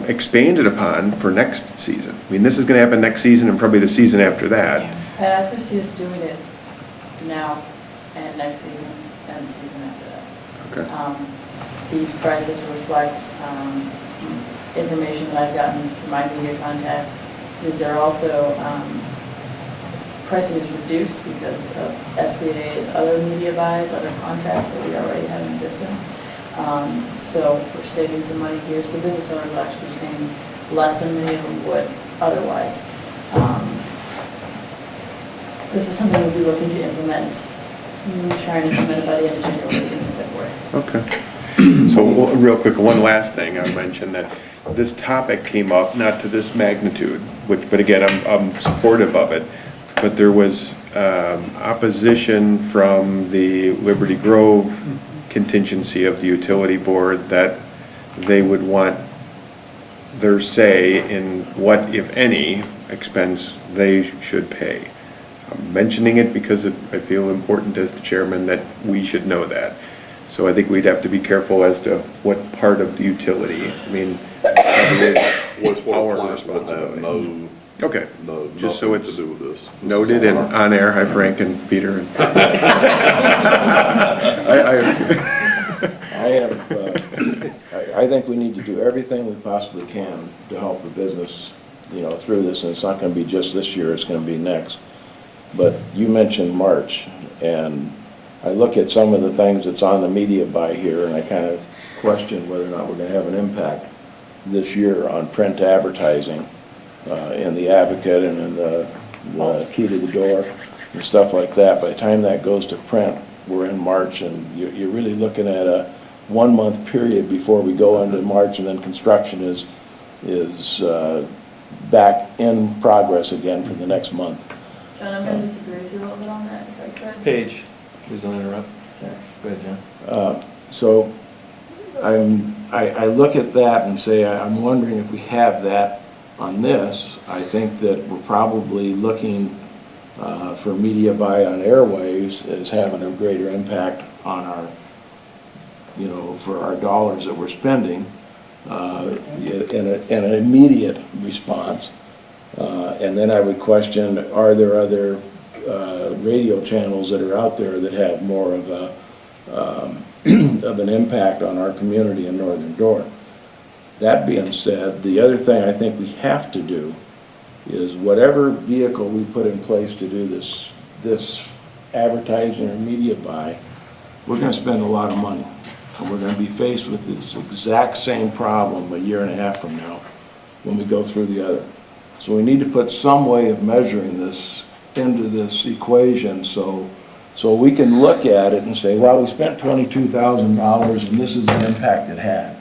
expanded upon for next season? I mean, this is going to happen next season and probably the season after that. I foresee us doing it now and next season and the season after that. Okay. These prices reflect information that I've gotten from my media contacts. These are also, pricing is reduced because of SBA's other media buys, other contracts that we already have in existence. So we're saving some money here, so the business owners will actually be paying less than many of them would otherwise. This is something we'll be looking to implement, trying to implement it by the end of January, beginning of February. Okay. So real quick, one last thing. I mentioned that this topic came up, not to this magnitude, but again, I'm supportive of it, but there was opposition from the Liberty Grove contingency of the utility board that they would want their say in what, if any, expense they should pay. I'm mentioning it because I feel important as the chairman that we should know that. So I think we'd have to be careful as to what part of the utility. I mean, it's our responsibility. Okay, just so it's noted and on air. Hi, Frank and Peter. I think we need to do everything we possibly can to help the business, through this, and it's not going to be just this year, it's going to be next. But you mentioned March, and I look at some of the things that's on the media buy here, and I kind of question whether or not we're going to have an impact this year on print advertising in the Advocate and in the Key to the Door and stuff like that. By the time that goes to print, we're in March, and you're really looking at a 1 month period before we go into March, and then construction is back in progress again for the next month. John, I'm going to disagree with you a little bit on that, if I could. Paige, please don't interrupt. Sorry. Go ahead, John. So I look at that and say, I'm wondering if we have that on this. I think that we're probably looking for media buy on airwaves as having a greater impact on our, for our dollars that we're spending in an immediate response. And then I would question, are there other radio channels that are out there that have more of an impact on our community in Northern Door? That being said, the other thing I think we have to do is whatever vehicle we put in place to do this advertising or media buy, we're going to spend a lot of money. And we're going to be faced with this exact same problem a year and a half from now when we go through the other. So we need to put some way of measuring this into this equation so we can look at it and say, well, we spent $22,000 and this is the impact it had.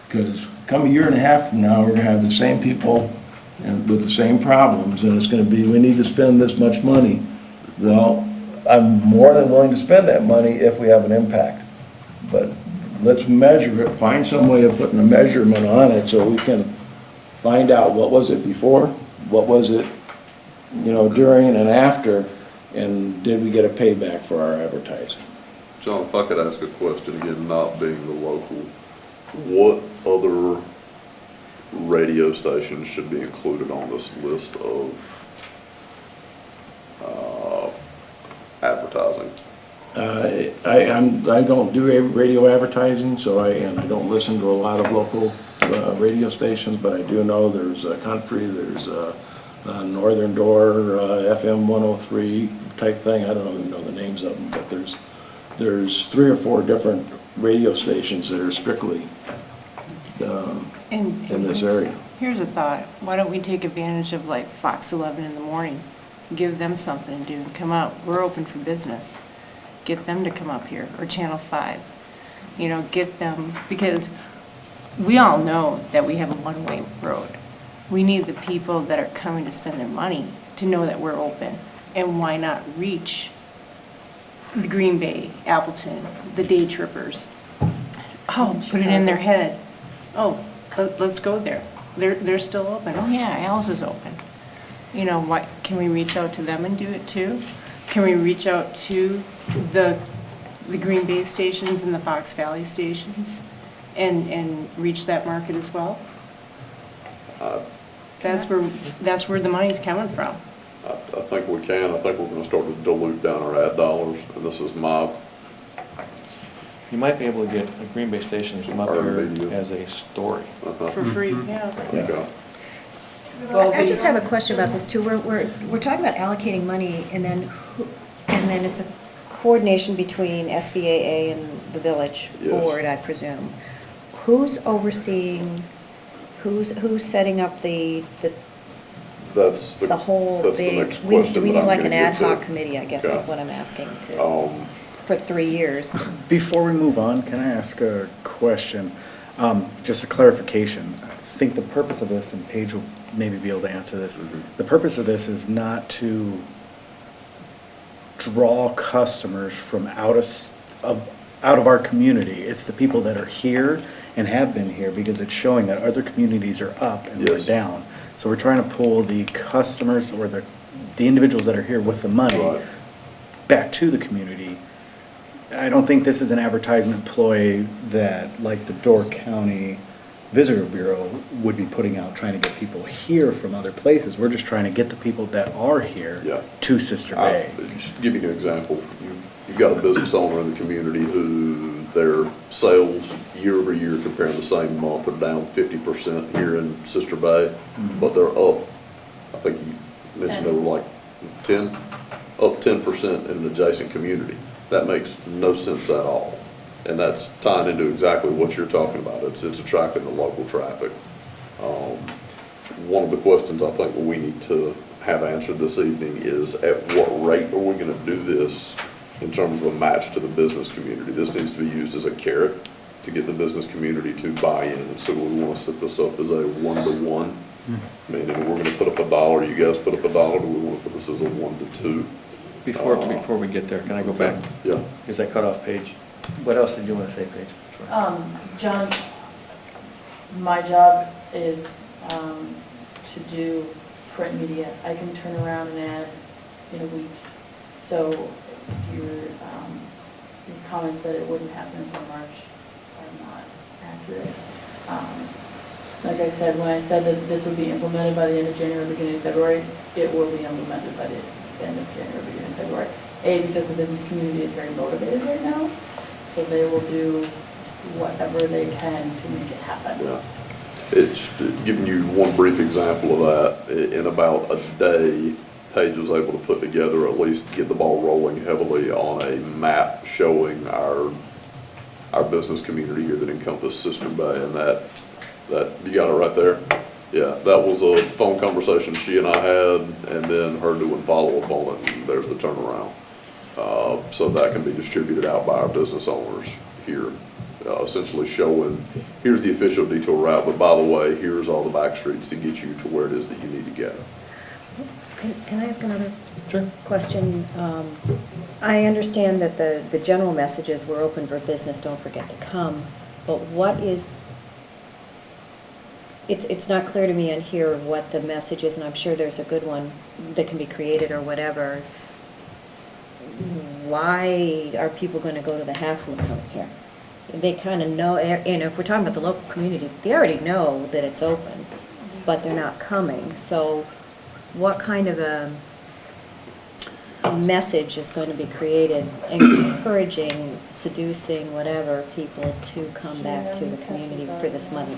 Because come a year and a half from now, we're going to have the same people and with the same problems, and it's going to be, we need to spend this much money. Well, I'm more than willing to spend that money if we have an impact. But let's measure it, find some way of putting a measurement on it so we can find out what was it before, what was it, you know, during and after, and did we get a payback for our advertising? John, if I could ask a question again, not being the local, what other radio stations should be included on this list of advertising? I don't do radio advertising, so I don't listen to a lot of local radio stations, but I do know there's Country, there's Northern Door, FM 103 type thing. I don't even know the names of them, but there's 3 or 4 different radio stations that are strictly in this area. Here's a thought. Why don't we take advantage of like Fox 11 in the morning? Give them something to do and come out. We're open for business. Get them to come up here, or Channel 5. You know, get them, because we all know that we have a one-way road. We need the people that are coming to spend their money to know that we're open. And why not reach the Green Bay, Appleton, the day trippers? Oh, put it in their head. Oh, let's go there. They're still open. Oh yeah, Al's is open. You know, what, can we reach out to them and do it too? Can we reach out to the Green Bay stations and the Fox Valley stations and reach that market as well? That's where the money's coming from. I think we can. I think we're gonna start to dilute down our ad dollars, and this is my, You might be able to get a Green Bay station to come up here Media. as a story. For free, yeah. okay. Well, I just have a question about this too. We're talking about allocating money, and then it's a coordination between SBAA and the village Yes. board, I presume. Who's overseeing, who's setting up the That's whole that's the big, next we question need that I'm like gonna an ad get to. hoc committee, I guess is Okay. what I'm asking to, for 3 years. Before we move on, can I ask a question? Just a clarification. I think the purpose of this, and Paige will maybe be able to answer this, the purpose of this is not to draw customers from out of our community. It's the people that are here and have been here, because it's showing that other communities are up and we're Yes. down. So we're trying to pull the customers or the individuals that are here with the money Right. back to the community. I don't think this is an advertisement ploy that, like the Door County Visitor Bureau would be putting out, trying to get people here from other places. We're just trying to get the people that are here Yeah. to Sister Bay. Just to give you an example, you've got a business owner in the community who their sales year over year comparing the same month are down 50% here in Sister Bay, but they're up, I think you mentioned they were like 10% in an adjacent community. That makes no sense at all. And that's tying into exactly what you're talking about. It's attracting the local traffic. One of the questions I think we need to have answered this evening is, at what rate are we gonna do this in terms of a match to the business community? This needs to be used as a carrot to get the business community to buy in. And so we wanna set this up as a 1-to-1. Meaning we're gonna put up $1, you guys put up $1, do we wanna put this as a 1-to-2? Before we get there, can I go back? Yeah. Because I cut off Paige. What else did you want to say, Paige? John, my job is to do print media. I can turn around an ad in a week. So your comments that it wouldn't happen until March are not accurate. Like I said, when I said that this would be implemented by the end of January, beginning of February, it will be implemented by the end of January, beginning of February. Because the business community is very motivated right now, so they will do whatever they can to make it happen. Yeah. It's giving you one brief example of that. In about a day, Paige was able to put together, at least get the ball rolling heavily on a map showing our business community here that encompasses Sister Bay, and that you got it right there. Yeah, that was a phone conversation she and I had, and then her doing follow-up on it, and there's the turnaround. So that can be distributed out by our business owners here, essentially showing, here's the official detour route, but by the way, here's all the back streets to get you to where it is that you need to go. Can I ask another question? I understand that the general message is we're open for business, don't forget to come, but what is it's not clear to me in here what the message is, and I'm sure there's a good one that can be created or whatever. Why are people going to go to the hassle of coming here? They kind of know, and if we're talking about the local community, they already know that it's open, but they're not coming. So what kind of a message is going to be created encouraging, seducing, whatever, people to come back to the community for this money?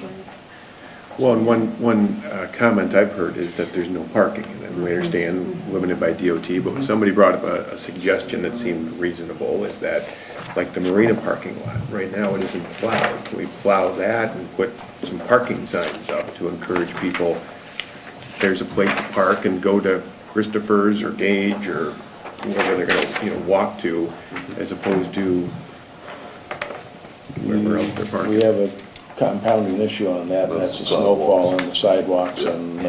Well, and one comment I've heard is that there's no parking, and we understand limited by DOT, but somebody brought up a suggestion that seemed reasonable, is that, like the marina parking lot, right now it isn't plowed. Can we plow that and put some parking signs up to encourage people, there's a place to park and go to Christopher's or Gage or wherever they're gonna, walk to, as opposed to wherever else they're parking. We have a compounding issue on that, and that's the snowfall and the sidewalks and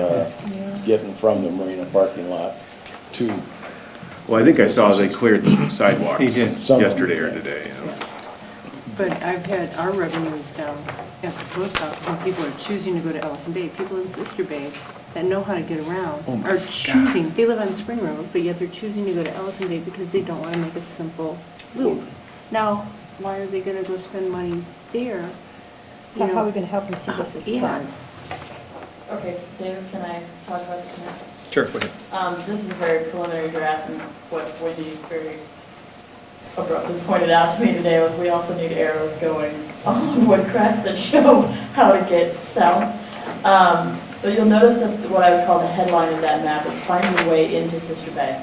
getting from the marina parking lot to. Well, I think I saw they cleared the sidewalks They did. yesterday or today. But I've had our revenues down at the post office, and people are choosing to go to Ellison Bay. People in Sister Bay that know how to get around Oh my are God. choosing, they live on Spring Road, but yet they're choosing to go to Ellison Bay because they don't want to make a simple loop. Now, why are they going to go spend money there? So You how are we know, going to help them see this as yeah. fun? Okay, David, can I talk about this now? Sure, go ahead. This is a very preliminary draft, and what Wendy very abruptly pointed out to me today was we also need arrows going on Woodcrest that show how to get south. But you'll notice that what I would call the headline of that map is finding your way into Sister Bay.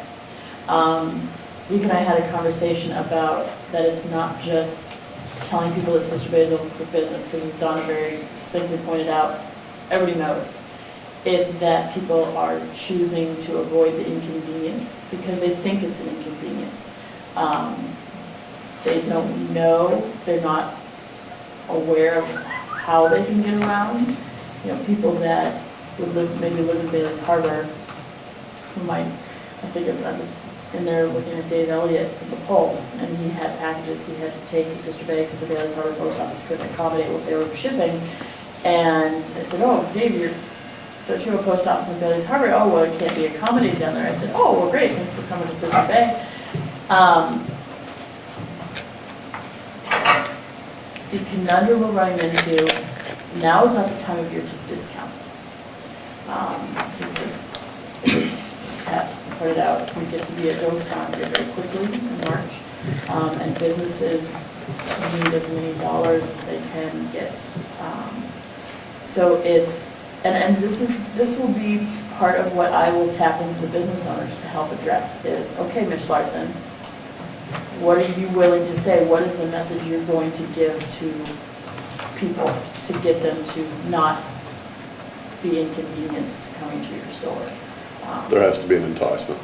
Zeke and I had a conversation about that it's not just telling people that Sister Bay is open for business, because as Donna very succinctly pointed out, everybody knows. It's that people are choosing to avoid the inconvenience because they think it's an inconvenience. They don't know, they're not aware of how they can get around. People that would maybe live in Bailey's Harbor, who might, I was in there looking at Dave Elliott from the Pulse, and he had packages he had to take to Sister Bay because the Bailey's Harbor post office couldn't accommodate what they were shipping. And I said, "Oh, Dave, don't you have a post office in Bailey's Harbor?" "Oh, well, it can't be accommodated down there." I said, "Oh, well, great, thanks for coming to Sister Bay." The conundrum we're running into, now is not the time of year to discount. Because Pat pointed out, we get to be a ghost town here very quickly in March, and businesses need as many dollars as they can get. So it's, and this will be part of what I will tap into the business owners to help address is, okay, Ms. Larson, what are you willing to say? What is the message you're going to give to people to get them to not be inconvenienced coming to your store? There has to be an enticement.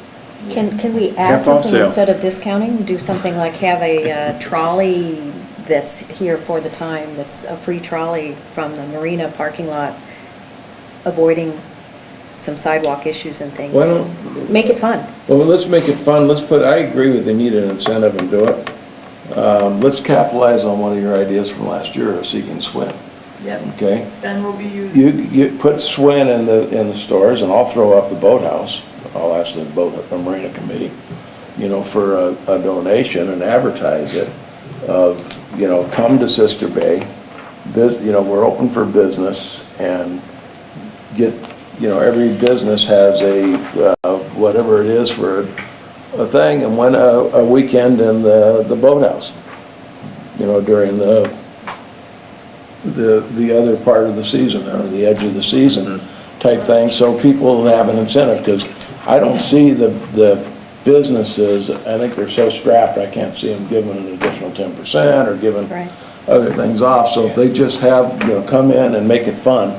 Can we add Half off something sale. instead of discounting? Do something like have a trolley that's here for the time, that's a free trolley from the marina parking lot, avoiding some sidewalk issues and things? Why don't- Make it fun. Well, let's make it fun. I agree with they need an incentive and do it. Let's capitalize on one of your ideas from last year of Seek and Swim. Yep. Okay. Spend will be used. You put Swin in the stores, and I'll throw up the boathouse. I'll ask the Marina Committee, for a donation and advertise it of, come to Sister Bay. We're open for business and get, every business has a, whatever it is for a thing, and win a weekend in the boathouse, during the other part of the season, or the edge of the season type thing, so people have an incentive, because I don't see the businesses, I think they're so strapped, I can't see them giving an additional 10% or giving Right. other things off, so if they just have, come in and make it fun,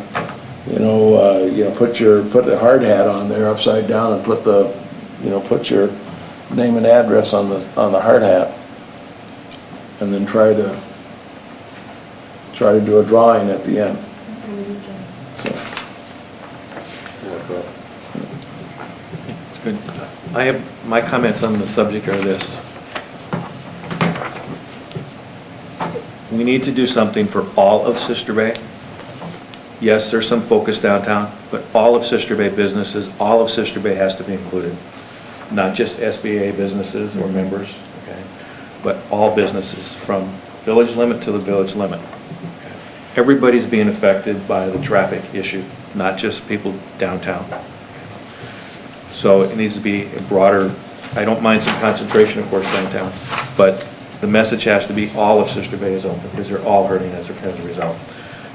put the hard hat on there upside down and put put your name and address on the hard hat, and then try to do a drawing at the end. That's what we do, Jim. It's good. I have, my comments on the subject are this. We need to do something for all of Sister Bay, Yes, there's some focus downtown, but all of Sister Bay businesses, all of Sister Bay has to be included. Not just SBA businesses or members, okay? But all businesses, from village limit to the village limit. Everybody's being affected by the traffic issue, not just people downtown. So it needs to be a broader, I don't mind some concentration, of course, downtown, but the message has to be all of Sister Bay is open, because they're all hurting as a result.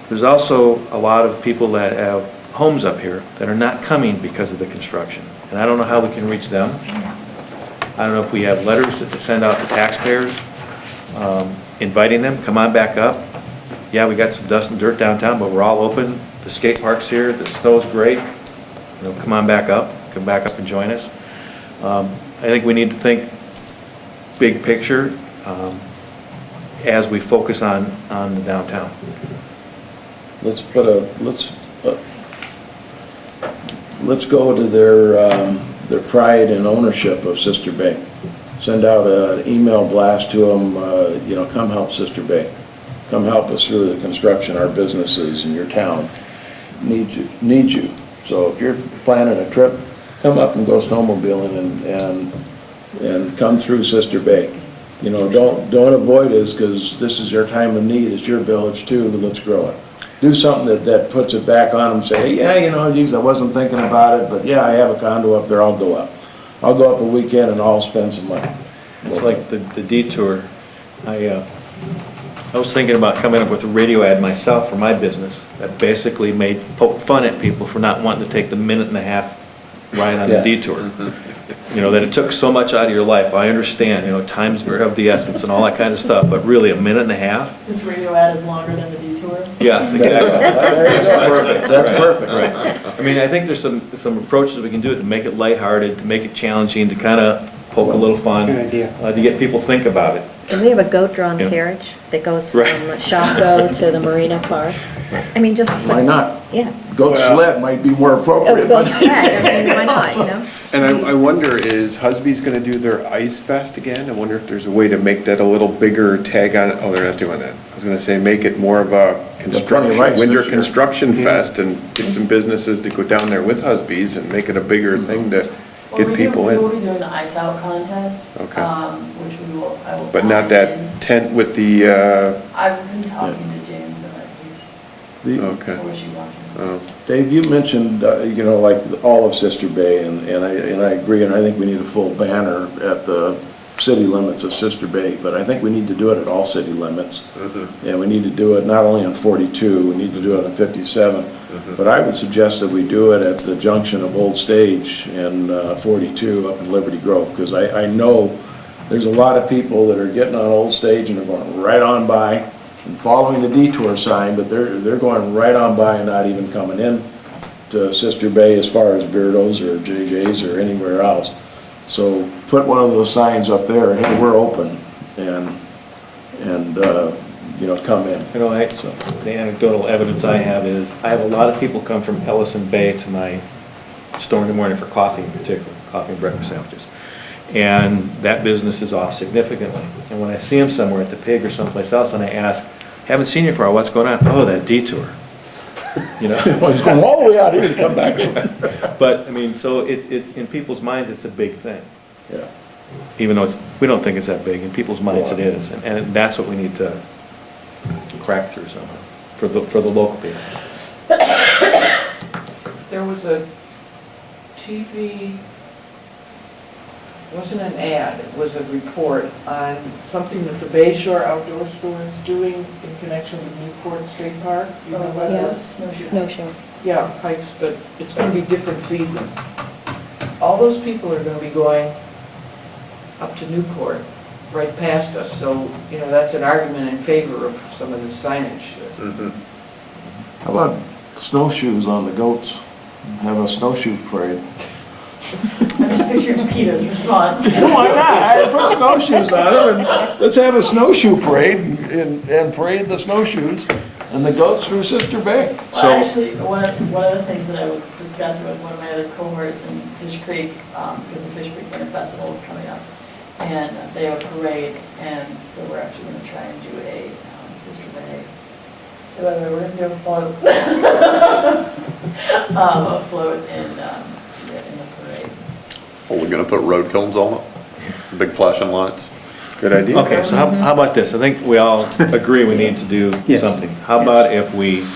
There's also a lot of people that have homes up here that are not coming because of the construction, and I don't know how we can reach them. I don't know if we have letters to send out to taxpayers, inviting them, come on back up. Yeah, we got some dust and dirt downtown, but we're all open. The skate park's here, the snow's great. You know, come on back up, come back up and join us. I think we need to think big picture as we focus on the downtown. Let's go to their pride and ownership of Sister Bay. Send out an email blast to them, you know, come help Sister Bay. Come help us through the construction, our businesses in your town need you. So if you're planning a trip, come up and go snowmobiling and come through Sister Bay. You know, don't avoid us, because this is your time of need. It's your village too, but let's grow it. Do something that puts it back on them. Say, hey, yeah, you know, geez, I wasn't thinking about it, but yeah, I have a condo up there. I'll go up. I'll go up a weekend and I'll spend some money. It's like the detour. I was thinking about coming up with a radio ad myself for my business that basically poked fun at people for not wanting to take the minute-and-a-half ride on the detour. You know, that it took so much out of your life. I understand, you know, times are of the essence and all that kind of stuff, but really, a minute and a half? This radio ad is longer than the detour? Yes, exactly. There you go. Perfect. That's perfect. Right. I mean, I think there's some approaches we can do to make it lighthearted, to make it challenging, to kind of poke a little fun, Good idea. to get people to think about it. And we have a goat-drawn Yeah. carriage that goes from Right. Shopko to the Marina Park. I mean, just. Why not? Yeah. Goat sled might be more Oh, appropriate. goat sled, I mean, why not, you know? And I wonder, is Husby's gonna do their Ice Fest again? I wonder if there's a way to make that a little bigger tag on, oh, they're not doing that. I was gonna say, make it more of a construction, ice winter this year. construction fest, and get some businesses to go down there with Husby's and make it a bigger thing to get people We will in. be doing the ice out contest, Okay. which I will. But not tie that in. tent with the, I've been talking to James and he's, okay. wishy-washy. Oh. Dave, you mentioned, you know, like all of Sister Bay, and I agree, and I think we need a full banner at the city limits of Sister Bay, but I think we need to do it at all city limits. And we need to do it not only on 42, we need to do it on 57. But I would suggest that we do it at the junction of Old Stage and 42 up in Liberty Grove, because I know there's a lot of people that are getting on Old Stage and they're going right on by and following the detour sign, but they're going right on by and not even coming in to Sister Bay as far as Beardo's or JJ's or anywhere else. So put one of those signs up there, hey, we're open, and you know, come in. You know, the anecdotal evidence I have is, I have a lot of people come from Ellison Bay to my store in the morning for coffee in particular, coffee and breakfast sandwiches. And that business is off significantly. And when I see them somewhere at the Pig or someplace else, and I ask, haven't seen you for a while, what's going on? Oh, that detour. You know? Well, he's going all the way out here to come back in. But, I mean, so in people's minds, it's a big thing. Yeah. Even though we don't think it's that big, in people's minds it is. And that's what we need to crack through somehow, for the local people. There was a TV, it wasn't an ad, it was a report on something that the Bay Shore Outdoor Store is doing in connection with Newport State Park. You know what Yeah, that is? snowshoe. Yeah, hikes, but it's going to be different seasons. All those people are going to be going up to Newport, right past us, so, you know, that's an argument in favor of some of the signage. How about snowshoes on the goats? Have a snowshoe parade. I'm just picturing Peter's response. Why not? Put snowshoes on them, and let's have a snowshoe parade and parade the snowshoes and the goats through Sister Bay. Well, actually, one of the things that I was discussing with one of my other cohorts in Fish Creek, because the Fish Creek Winter Festival is coming up, and they have a parade, and so we're actually going to try and do a Sister Bay By the way, we're gonna do a float. A float in the parade. Are we gonna put road cones on it? Big flashing lights? Good idea. Okay, so how about this? I think we all agree we need to do Yes. something. How about if we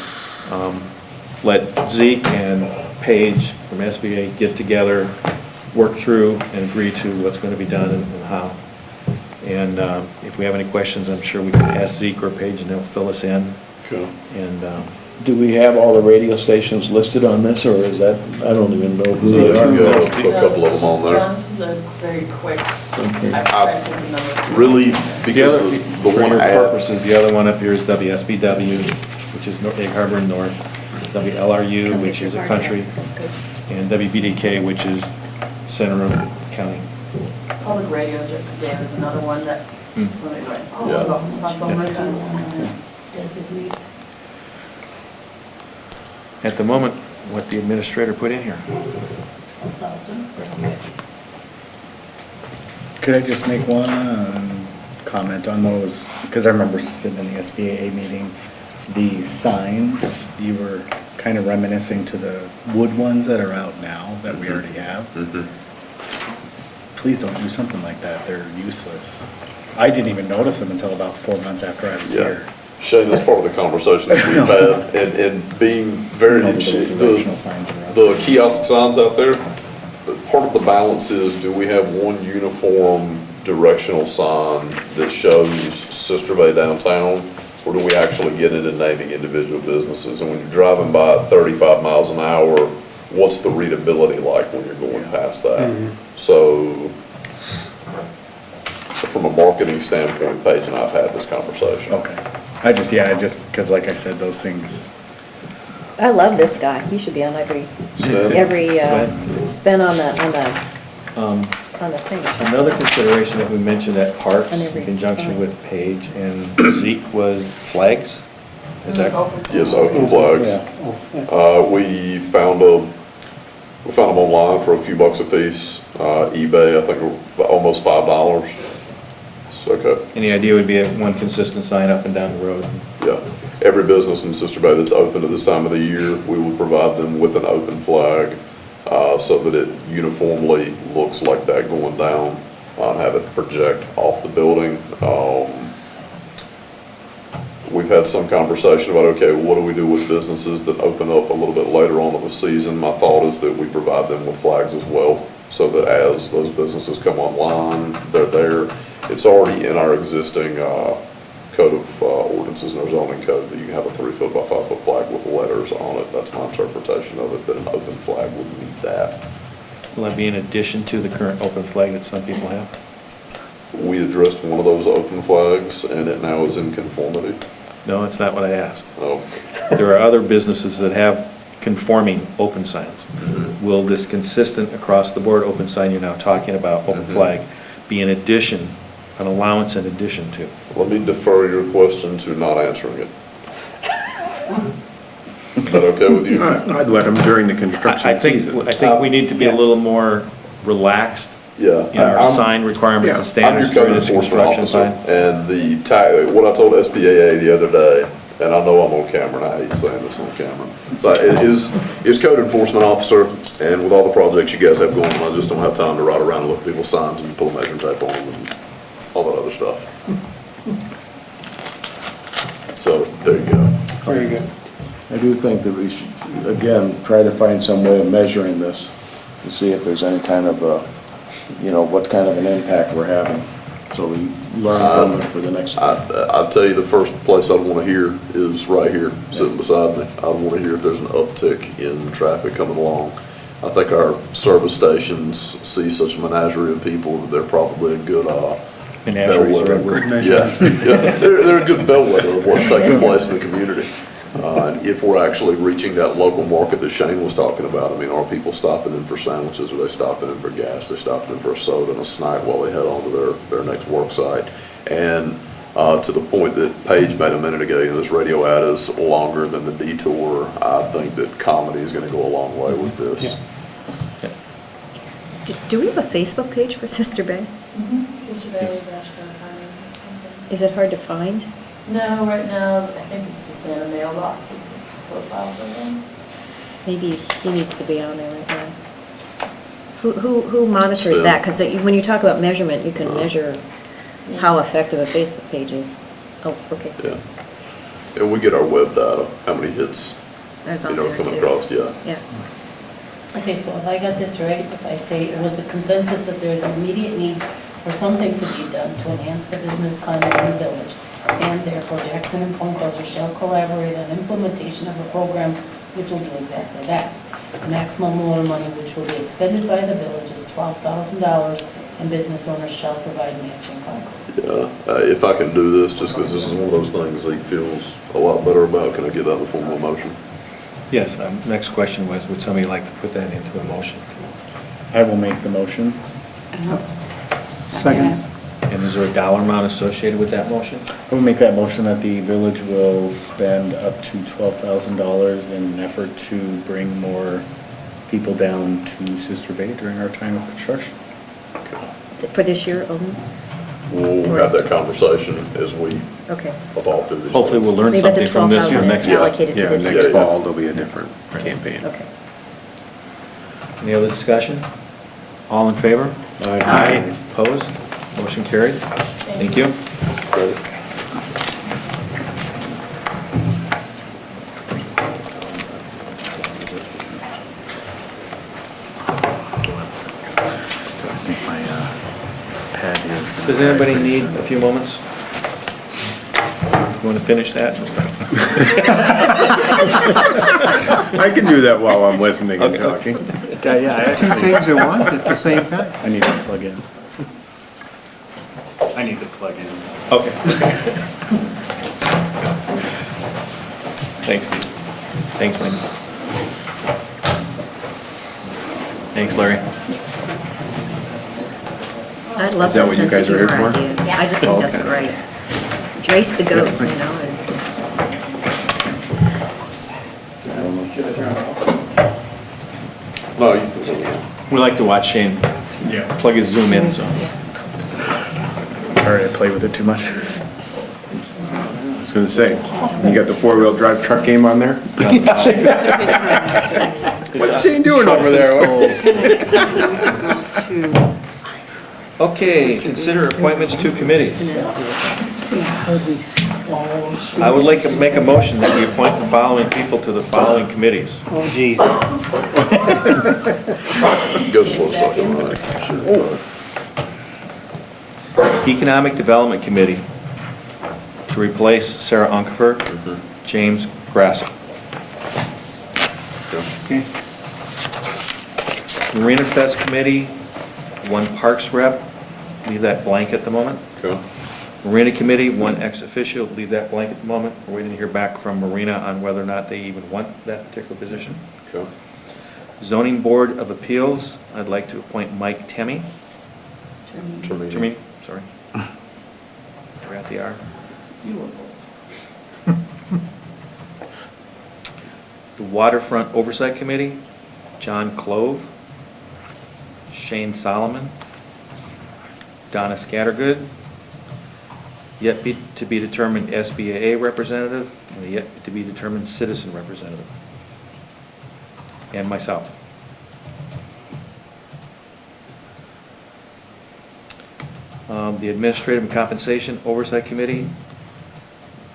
let Zeke and Paige from SBA get together, work through, and agree to what's going to be done and how? And if we have any questions, I'm sure we can ask Zeke or Paige, and they'll fill us in. Okay. And Do we have all the radio stations listed on this, or is that, I don't even know who they Yeah, are. put a couple of them on there. John's a very quick, I put some numbers. Really, the because other, the for one your ad, purposes, the other one up here is WSBW, which is Egg Harbor and North, WLRU, which is a country, and WBDK, which is center of county. Public radio, Dan, is another one that somebody went, oh, Yeah. it's about responsible radio. Designate. At the moment, what the administrator put in here. 1,000. Could I just make one comment on those? Because I remember sitting in the SBAA meeting, the signs, you were kind of reminiscing to the wood ones that are out now that we already have. Please don't do something like that, they're useless. I didn't even notice them until about 4 months after I was Yeah. here. Shane, that's part of the conversation that we've had, and being very, You know, the directional signs are up. the kiosk signs out there, but part of the balance is, do we have one uniform directional sign that shows Sister Bay downtown? Or do we actually get into naming individual businesses? And when you're driving by at 35 miles an hour, what's the readability like when you're going past that? So, from a marketing standpoint, Paige and I have had this conversation. Okay. Because like I said, those things, I love this guy. He should be on every, Sven on the thing. Another consideration that we mentioned at Parks On in every conjunction sign. with Paige and Zeke was flags. Is that? Yes, open flags. We found them online for a few bucks a piece. eBay, I think, almost $5. It's okay. Any idea would be a one consistent sign up and down the road? Yeah. Every business in Sister Bay that's open at this time of the year, we will provide them with an open flag so that it uniformly looks like that going down, have it project off the building. We've had some conversation about, okay, what do we do with businesses that open up a little bit later on in the season? My thought is that we provide them with flags as well, so that as those businesses come online, they're there. It's already in our existing code of ordinances and our zoning code that you can have a 3-foot by 5-foot flag with letters on it. That's my interpretation of it, that an open flag would meet that. Will that be in addition to the current open flag that some people have? We addressed one of those open flags, and it now is in conformity. No, that's not what I asked. Oh. There are other businesses that have conforming open signs. Will this consistent across the board open sign you're now talking about, open flag, be in addition, an allowance in addition to? Let me defer your question to not answering it. Is that okay with you? I'd let them during the construction season. I think we need to be a little more relaxed Yeah. in our sign requirements and standards I'm your during code this enforcement construction officer, time. and what I told SBAA the other day, and I know I'm on camera, and I hate saying this on camera, so is code enforcement officer, and with all the projects you guys have going on, I just don't have time to ride around and look at people's signs and pull measuring tape on them and all that other stuff. So, there you go. Very good. I do think that we should, again, try to find some way of measuring this to see if there's any kind of what kind of an impact we're having. So we learn from it for the next. I'll tell you, the first place I'd want to hear is right here, sitting beside me. I'd want to hear if there's an uptick in traffic coming along. I think our service stations see such a menagerie of people that they're probably a good Menagerie is the right bellwether. word. Yeah, they're a good bellwether of what's taking place in the community. And if we're actually reaching that local market that Shane was talking about, I mean, are people stopping in for sandwiches, are they stopping in for gas, they're stopping in for a soda and a snack while they head on to their next work site? And to the point that Paige made a minute ago, this radio ad is longer than the detour. I think that comedy is going to go a long way with this. Do we have a Facebook page for Sister Bay? Sister Bay, Nashville County. Is it hard to find? No, right now, I think it's the Santa mailbox is the profile for them. Maybe he needs to be on there right now. Who monitors that? Because when you talk about measurement, you can measure how effective a Facebook page is. Oh, okay. Yeah. And we get our web data, how many hits, That's you on know, there come too. across, yeah. Yeah. Okay, so if I got this right, if I say it was a consensus that there's immediate need for something to be done to enhance the business climate in the village, and therefore Jackson and Punkhauser shall collaborate on implementation of a program which will do exactly that. The maximum amount of money which will be expended by the village is $12,000, and business owners shall provide matching funds. Yeah, if I can do this, just because this is one of those things he feels a lot better about, can I get that in the form of a motion? Yes, next question was, would somebody like to put that into a motion? I will make the motion. Second. And is there a dollar amount associated with that motion? I will make that motion that the village will spend up to $12,000 in an effort to bring more people down to Sister Bay during our time of construction. For this year only? We'll have that conversation as we Okay. evolve through this. Hopefully we'll learn Maybe the something from this for 12,000 next is year. allocated to Yeah, this next year. fall, there'll be a different campaign. Okay. Any other discussion? All in favor? Aye. Opposed? Motion carried. Thank you. I think my pad here is gonna Does die anybody pretty need soon. a few moments? You want to finish that? I can do that while I'm listening and Okay. talking. Yeah, I Two actually, things at once at the same time. I need to plug in. I need to plug in. Okay. Thanks, Steve. Thanks, Wendy. Thanks, Larry. I love Is that what you sense guys of are here humor for? idea. I just think that's Okay. great. Race the goats, you know, and No, We like to watch Shane plug his Zoom in, so. Sorry, I play with it too much. I was gonna say, you got the four-wheel drive truck game on there? What's Jane doing over there? Okay, consider appointments to committees. I would like to make a motion that we appoint the following people to the following committees. Oh, geez. go slow second, right? Economic Development Committee, to replace Sarah Unkefer, James Grasso. Okay. Marina Fest Committee, one Parks rep, leave that blank at the moment. Okay. Marina Committee, one ex officio, leave that blank at the moment. We're waiting to hear back from Marina on whether or not they even want that particular position. Okay. Zoning Board of Appeals, I'd like to appoint Mike Temmie. Termini. Sorry. Forgot the R. You were both. The Waterfront Oversight Committee, John Clove, Shane Solomon, Donna Scattergood, to be determined SBAA representative, and the yet to be determined citizen representative, and myself. The Administrative and Compensation Oversight Committee,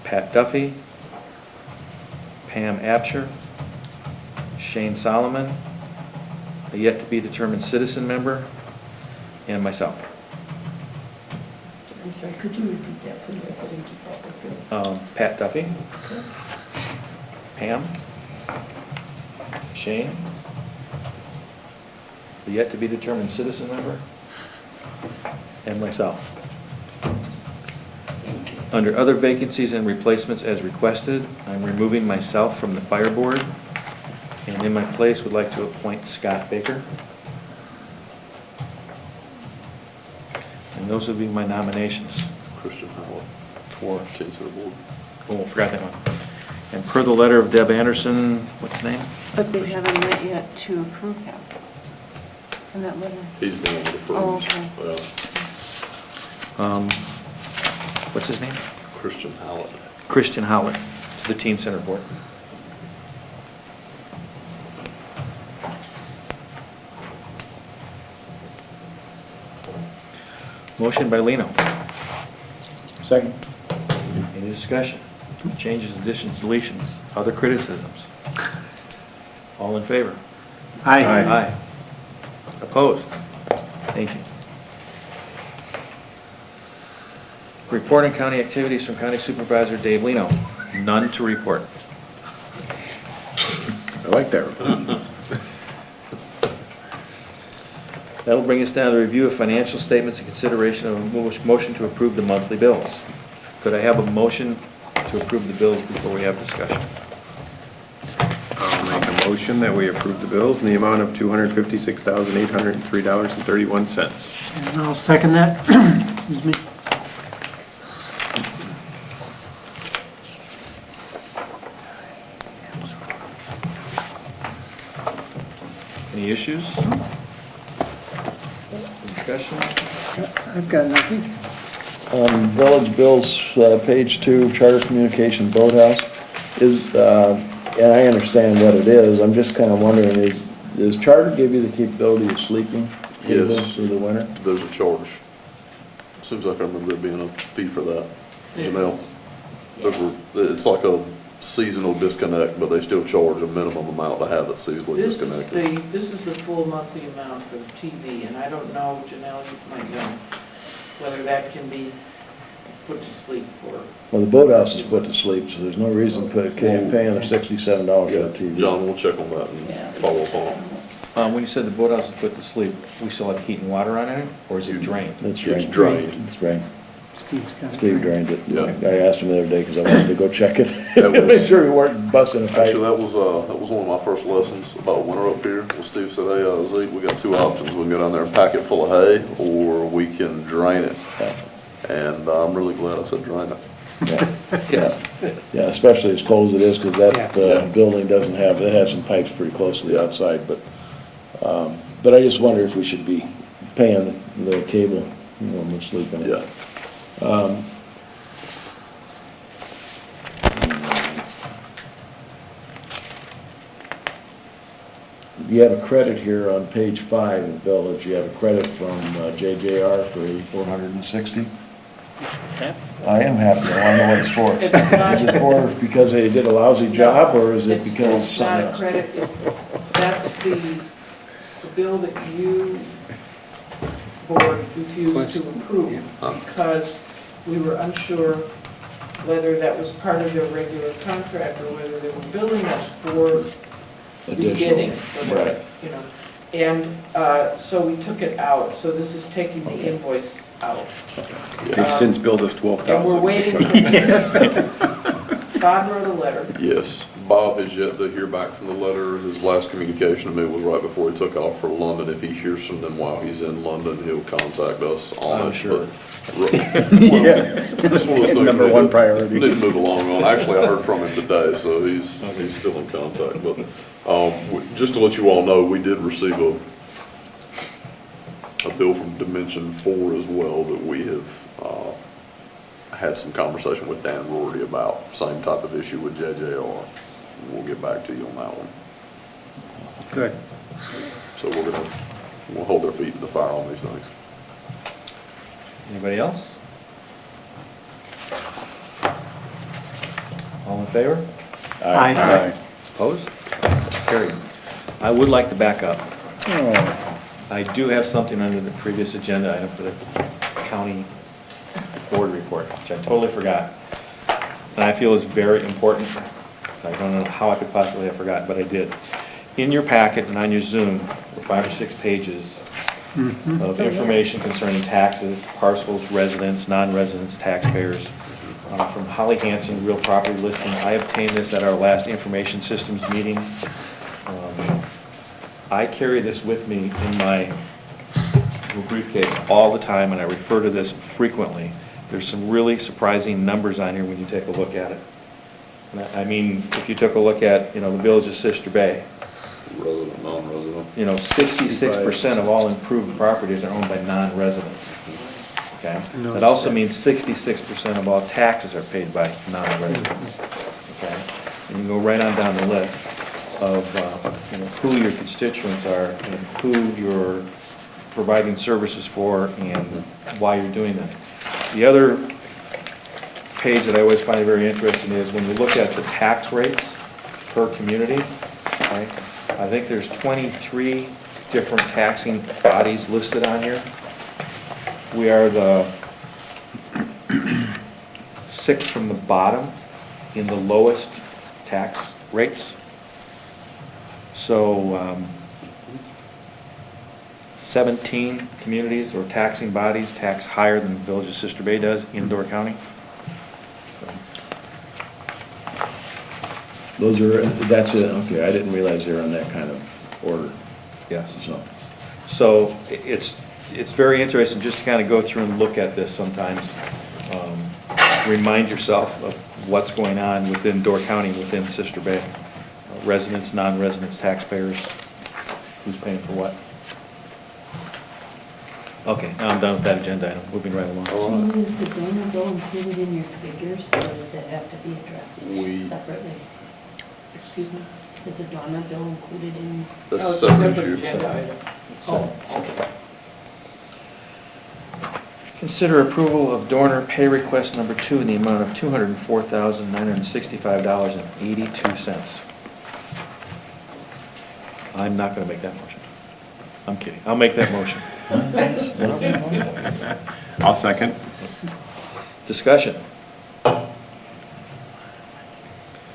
Pat Duffy, Pam Absher, Shane Solomon, a yet to be determined citizen member, and myself. I'm sorry, could you repeat that, please? I couldn't keep up with you. Pat Duffy, Pam, Shane, the yet to be determined citizen member, and myself. Under other vacancies and replacements as requested, I'm removing myself from the Fire Board, and in my place would like to appoint Scott Baker. And those would be my nominations. Christian Howard, For, Chancellor of the Board. oh, forgot that one. And per the letter of Deb Anderson, what's his name? But they haven't met yet to approve him in that letter. He's the one that Oh, approves. okay. Yeah. What's his name? Christian Hallett. Christian Howlett to the Teen Center Board. Motion by Lino. Second. Any discussion? Changes, additions, deletions, other criticisms? All in favor? Aye. Aye. Opposed? Thank you. Reporting county activities from County Supervisor Dave Lino. None to report. I like that report. That'll bring us down to review of financial statements and consideration of a motion to approve the monthly bills. Could I have a motion to approve the bills before we have discussion? I'll make a motion that we approve the bills in the amount of $256,803.31. And I'll second that. Excuse me. Any issues? Discussion? I've got nothing. Village bills, page 2, Charter Communication Boathouse, is, and I understand what it is, I'm just kind of wondering, does Charter give you the capability of sleeping Yes. through the winter? There's a charge. Seems like I remember there being a fee for that. Janelle? It's like a seasonal disconnect, but they still charge a minimum amount to have it seasonally disconnected. This is the full monthly amount for the TV, and I don't know, Janelle, you might know, whether that can be put to sleep for. Well, the boathouse is put to sleep, so there's no reason paying the $67 for Yeah, the TV. John, we'll check on that and follow up on it. When you said the boathouse is put to sleep, we still have heat and water on it, or is it drained? It's It's drained. drained. It's drained. Steve's got it. Steve drained it. Yeah. I asked him the other day because I wanted to go check it. That was- Make sure we weren't busting a pipe. Actually, that was one of my first lessons about winter up here. Well, Steve said, hey, Zeke, we got two options. We can go down there and pack it full of hay, or we can drain it. And I'm really glad I said drain it. Yeah. Yes. Yeah, especially as cold as it is, because that Yeah. building doesn't have, it has some pipes pretty close to the outside, but I just wonder if we should be paying the cable when we're sleeping. Yeah. You have a credit here on page 5 in Village, you have a credit from JJR for $8,460. I am happy, I want to know what it's for. It's not- Is it for because they did a lousy job, or is it because It's not something a else? credit, that's the bill that you, board, refused to approve because we were unsure whether that was part of their regular contract or whether they were billing us for beginning, Right. you know. And so we took it out, so this is taking the invoice out. They've since billed us And $12,000. we're waiting for, Bob wrote a letter. Yes, Bob has yet to hear back from the letter. His last communication to me was right before he took off for London. If he hears from them while he's in London, he'll contact us on it. I'm sure. Yeah. It's one of those things Number we one need to- priority. Need to move along on. Actually, I heard from him today, so he's still in contact. But just to let you all know, we did receive a bill from Dimension 4 as well that we have had some conversation with Dan Rory about. Same type of issue with JJR. We'll get back to you on that one. Good. So we'll hold our feet to the fire on these things. Anybody else? All in favor? Aye. Opposed? Carried. I would like to back up. Oh, I do have something under the previous agenda item for the county board report, which I totally forgot. And I feel is very important. I don't know how I could possibly have forgotten, but I did. In your packet and on your Zoom were 5 or 6 pages of information concerning taxes, parcels, residents, non-residents, taxpayers, from Holly Hanson, Real Property Listing. I obtained this at our last information systems meeting. I carry this with me in my briefcase all the time, and I refer to this frequently. There's some really surprising numbers on here when you take a look at it. And I mean, if you took a look at, the village of Sister Bay, Resident, non-resident. 66% of all improved properties are owned by non-residents. okay? No, That also sir. means 66% of all taxes are paid by non-residents, okay? And you go right on down the list of, who your constituents are and who you're providing services for and why you're doing that. The other page that I always find very interesting is when you look at the tax rates per community, okay? I think there's 23 different taxing bodies listed on here. We are the sixth from the bottom in the lowest tax rates. So 17 communities or taxing bodies tax higher than the Village of Sister Bay does in Door County. Those are, that's it, okay, I didn't realize they were on that kind of order, Yes. so. So it's very interesting just to kind of go through and look at this sometimes. Remind yourself of what's going on within Door County, within Sister Bay. Residents, non-residents, taxpayers, who's paying for what. Okay, now I'm done with that agenda item, moving right along. Jamie, is the donor bill included in your figures, or does it have to be addressed separately? Excuse me? Is the donor bill included in? That's Oh, it's a separate separate issue. agenda item. Oh, okay. Consider approval of donor pay request number 2 in the amount of $204,965.82. I'm not going to make that motion. I'm kidding. I'll make that motion. I'll second. Discussion.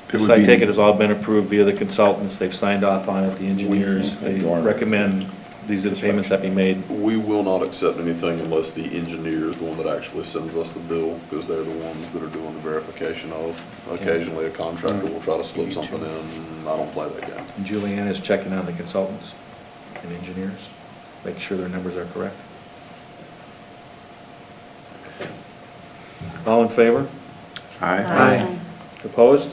This, I take it, has all been approved via the consultants. They've signed off on it, the engineers. They recommend these are the payments that be made. We will not accept anything unless the engineer is the one that actually sends us the bill, because they're the ones that are doing the verification of. Occasionally, a contractor will try to slip something in, I don't play that game. And Julianne is checking on the consultants and engineers, making sure their numbers are correct. All in favor? Aye. Opposed?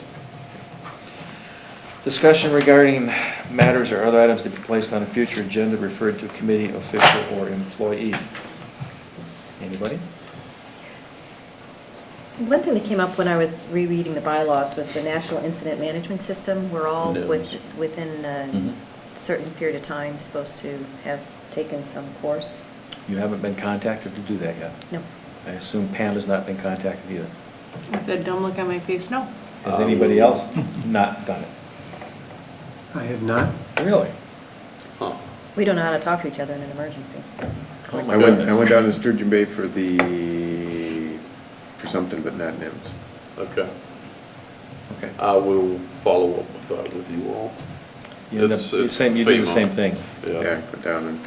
Discussion regarding matters or other items to be placed on a future agenda referred to committee, official, or employee. Anybody? One thing that came up when I was rereading the bylaws was the National Incident Management System. We're all NIMS. within a certain period of time supposed to have taken some course. You haven't been contacted to do that yet? No. I assume Pam has not been contacted either. With that dumb look on my face, no. Has anybody else not done it? I have not. Really? Huh. We don't know how to talk to each other in an emergency. Oh my I goodness. went down to Sturgeon Bay for something, but not NIMS. Okay. Okay. I will follow up with that with you all. You end up- It's you do the FEMA. same thing. Yeah, go down and.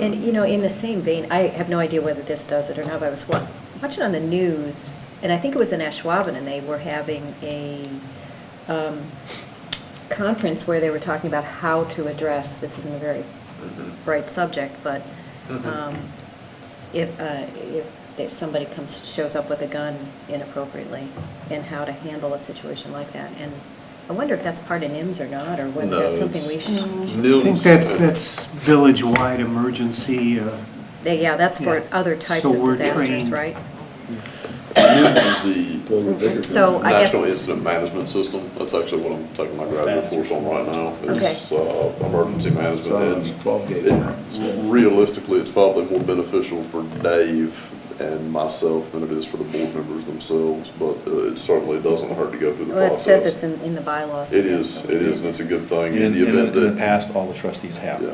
And, in the same vein, I have no idea whether this does it or not, but I was watching on the news, and I think it was in Ashwaubenon, and they were having a conference where they were talking about how to address, this isn't a very bright subject, but if somebody shows up with a gun inappropriately, and how to handle a situation like that. And I wonder if that's part of NIMS or not, or whether No, that's something we should. I think that's village-wide emergency. Yeah, that's for Yeah. other types So of we're disasters, trained. right? NIMS is the So I guess. National Incident Management System. That's actually what I'm taking my graduate course on right now, is emergency management. And realistically, it's probably more beneficial for Dave and myself than it is for the board members themselves, but it certainly doesn't hurt to go through the Well, it process. says it's in the bylaws. It is, and it's a good thing. In In the event the that, past, all the trustees have Yeah.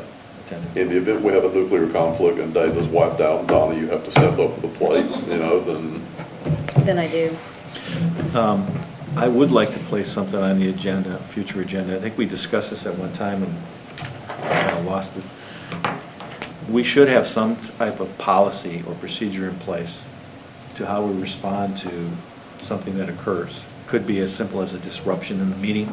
attended. in the event we have a nuclear conflict and Dave is wiped out and Donna, you have to step up to the plate, then. Then I do. I would like to place something on the agenda, future agenda. I think we discussed this at one time and kind of lost it. We should have some type of policy or procedure in place to how we respond to something that occurs. Could be as simple as a disruption in the meeting,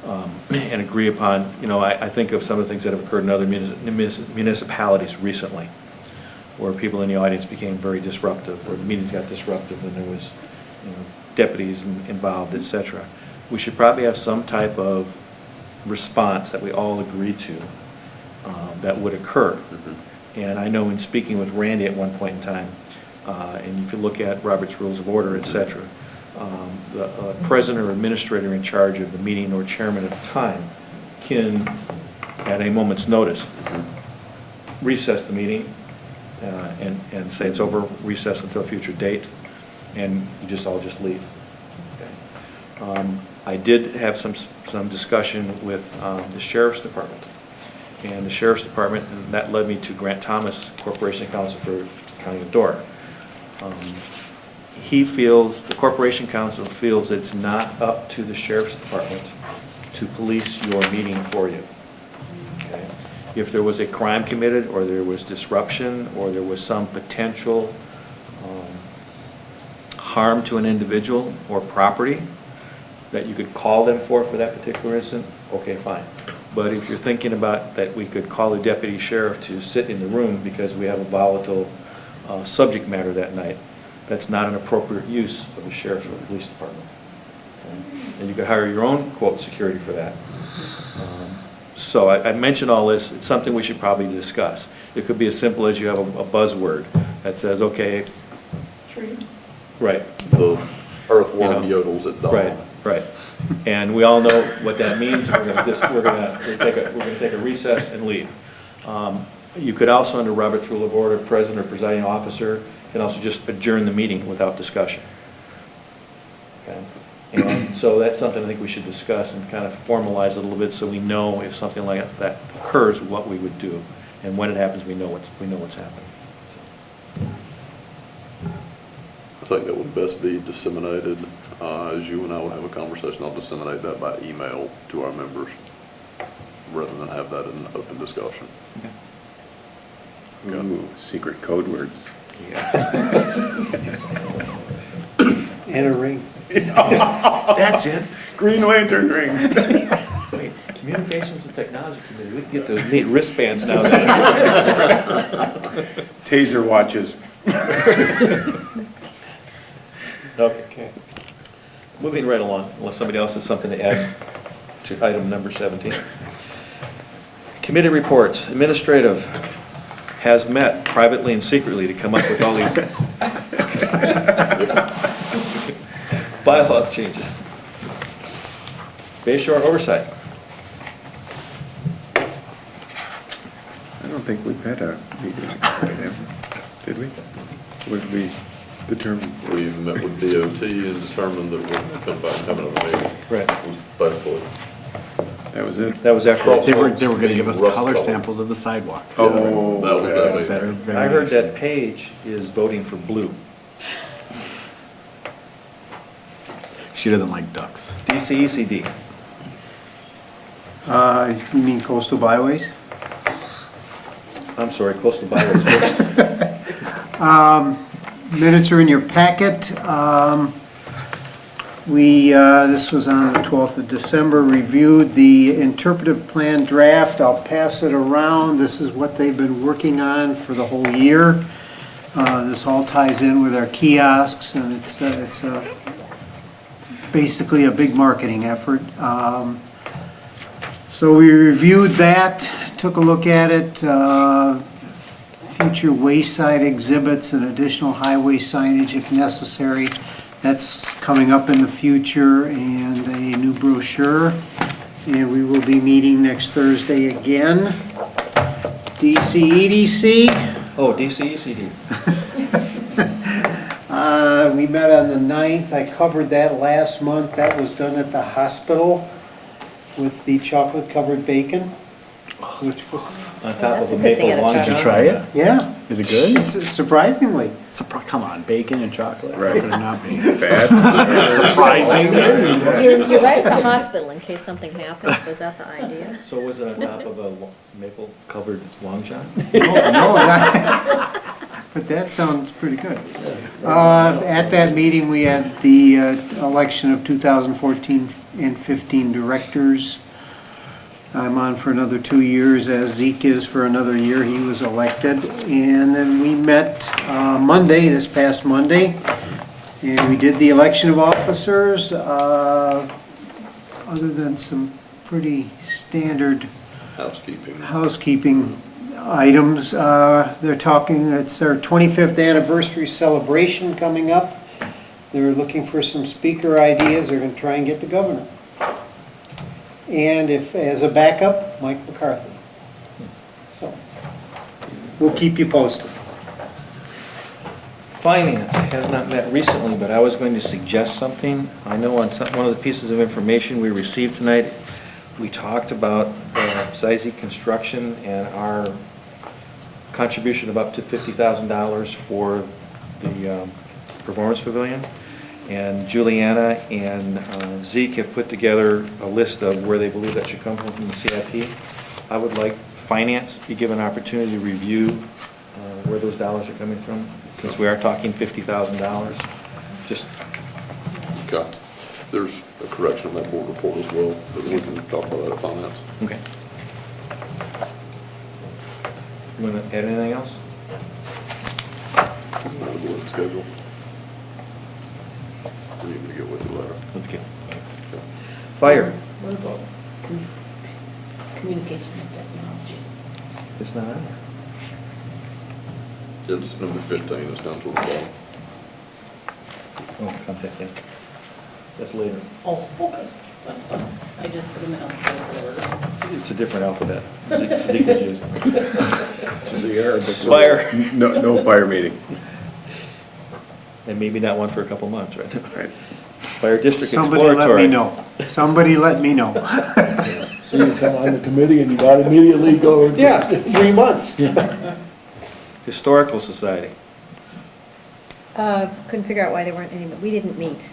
and agree upon, I think of some of the things that have occurred in other municipalities recently, where people in the audience became very disruptive, or the meetings got disruptive, and there was, deputies involved, et cetera. We should probably have some type of response that we all agree to that would occur. And I know in speaking with Randy at one point in time, And if you look at Robert's Rules of Order, et cetera, the president or administrator in charge of the meeting or chairman at the time can, at a moment's notice, recess the meeting and say it's over, recess until a future date, and you just all just leave. Okay. I did have some discussion with the sheriff's department. And the sheriff's department, and that led me to Grant Thomas, Corporation Counsel for County of Door. He feels, the Corporation Counsel feels it's not up to the sheriff's department to police your meeting for you. Okay? If there was a crime committed, or there was disruption, or there was some potential harm to an individual or property that you could call them for that particular incident, okay, fine. But if you're thinking about that we could call the deputy sheriff to sit in the room because we have a volatile subject matter that night, that's not an appropriate use of the sheriff's or the police department. Okay? And you could hire your own, quote, security for that. So I mentioned all this, it's something we should probably discuss. It could be as simple as you have a buzzword that says, okay. Trees. Right. The earthworm yodels at dawn. Right, right. And we all know what that means. We're gonna take a recess and leave. You could also, under Robert's Rule of Order, president or presiding officer can also just adjourn the meeting without discussion. Okay? And so that's something I think we should discuss and kind of formalize it a little bit so we know if something like that occurs, what we would do. And when it happens, we know what's happening. I think that would best be disseminated, as you and I would have a conversation. I'll disseminate that by email to our members, rather than have that in an open discussion. Okay. Ooh, secret code words. And a ring. That's it. Green Lantern rings. Wait, Communications and Technology Committee, we can get those neat wristbands now. Taser watches. Okay. Moving right along, unless somebody else has something to add to item number 17. Committee reports. Administrative has met privately and secretly to come up with all these bylaw changes. Bay Shore oversight. I don't think we've had a meeting with them, did we? What did we determine? We met with DOT and determined that we're going to have another meeting. Right. Basically. That was it? That was after. They were going to give us Rust color color. samples of the sidewalk. Oh, That was that meeting. Better- better I heard action. that Paige is voting for blue. She doesn't like ducks. DCECD. You mean coastal byways? I'm sorry, coastal byways first. Minutes are in your packet. This was on the 12th of December, reviewed the interpretive plan draft. I'll pass it around. This is what they've been working on for the whole year. This all ties in with our kiosks, and it's basically a big marketing effort. So we reviewed that, took a look at it, future wayside exhibits and additional highway signage if necessary. That's coming up in the future, and a new brochure. And we will be meeting next Thursday again. DCEDC. Oh, DCECD. We met on the 9th. I covered that last month. That was done at the hospital with the chocolate-covered bacon, which was, On top That's of a a good thing maple at a long Did you john. try it? yeah, Is it good? it's surprisingly. Come on, bacon and chocolate. Right. How could it not be? Bad? Surprising. You're right at the hospital in case something happens. Was that the idea? So was it on top of a maple covered long john? But that sounds pretty good. At that meeting, we had the election of 2014 and 15 directors. I'm on for another 2 years, as Zeke is for another year. He was elected. And then we met Monday, this past Monday, and we did the election of officers. Other than some pretty standard housekeeping items. They're talking, it's their 25th anniversary celebration coming up. They're looking for some speaker ideas. They're going to try and get the governor. And if, as a backup, Mike McCarthy. So, we'll keep you posted. Finance has not met recently, but I was going to suggest something. I know on one of the pieces of information we received tonight, we talked about Sizey Construction and our contribution of up to $50,000 for the Performance Pavilion. And Juliana and Zeke have put together a list of where they believe that should come from the CIP. I would like Finance be given an opportunity to review where those dollars are coming from, since we are talking $50,000. Just, Okay. There's a correction on that board report as well, but we can talk about that at finance. okay. You want to add anything else? On the board schedule. We need to get with the letter. Let's get. Okay. Fire. What about communication and technology? It's not on there. It's number 15, it's down toward the bottom. Oh, contact, yeah. That's later. Oh, okay. I just put them in order. It's a different alphabet. Zeke was using. This is the Arabic. Fire. No fire meeting. And maybe not one for a couple months, right? Right. Fire District Somebody Exploratory. let me know. Somebody let me know. So you come on the committee and you got immediately go. Yeah, 3 months. Historical Society. Couldn't figure out why there weren't any, we didn't meet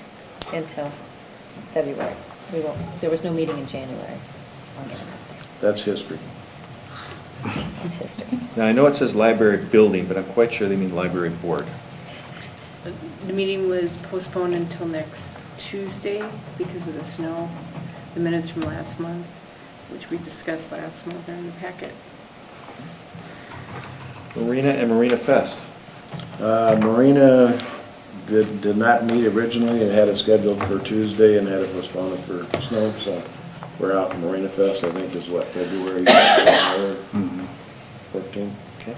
until February. There was no meeting in January. That's history. It's history. Now, I know it says library building, but I'm quite sure they mean library board. The meeting was postponed until next Tuesday because of the snow. The minutes from last month, which we discussed last month, are in the packet. Marina and Marina Fest. Marina did not meet originally, and had it scheduled for Tuesday and had it postponed for snow, so we're out in Marina Fest, I think is what, February 14th? Okay.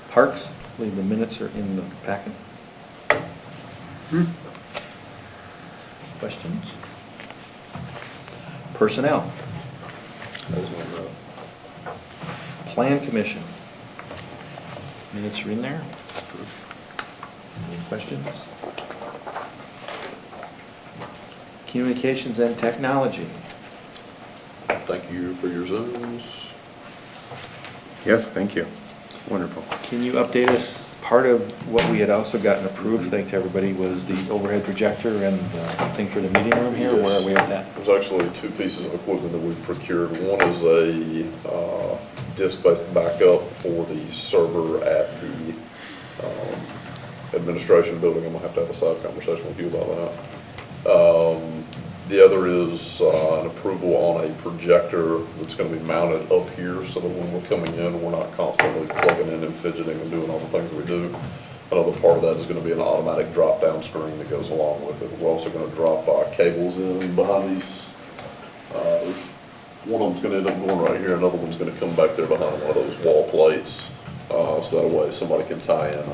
Parks, I believe the minutes are in the packet. Questions? Personnel. That was one, Plan Commission. Minutes are in there. Any questions? Communications and Technology. Thank you for your Zooms. Yes, thank you. Wonderful. Can you update us? Part of what we had also gotten approved, thanks to everybody, was the overhead projector and thing for the meeting room here. Where are we at that? There's actually 2 pieces of equipment that we've procured. One is a disk-based backup for the server at the administration building. I'm gonna have to have a side conversation with you about that. The other is an approval on a projector that's gonna be mounted up here so that when we're coming in, we're not constantly plugging in and fidgeting and doing all the things we do. Another part of that is gonna be an automatic drop-down screen that goes along with it. We're also gonna drop cables in behind these. One of them's gonna end up going right here, another one's gonna come back there behind one of those wall plates. So that way somebody can tie in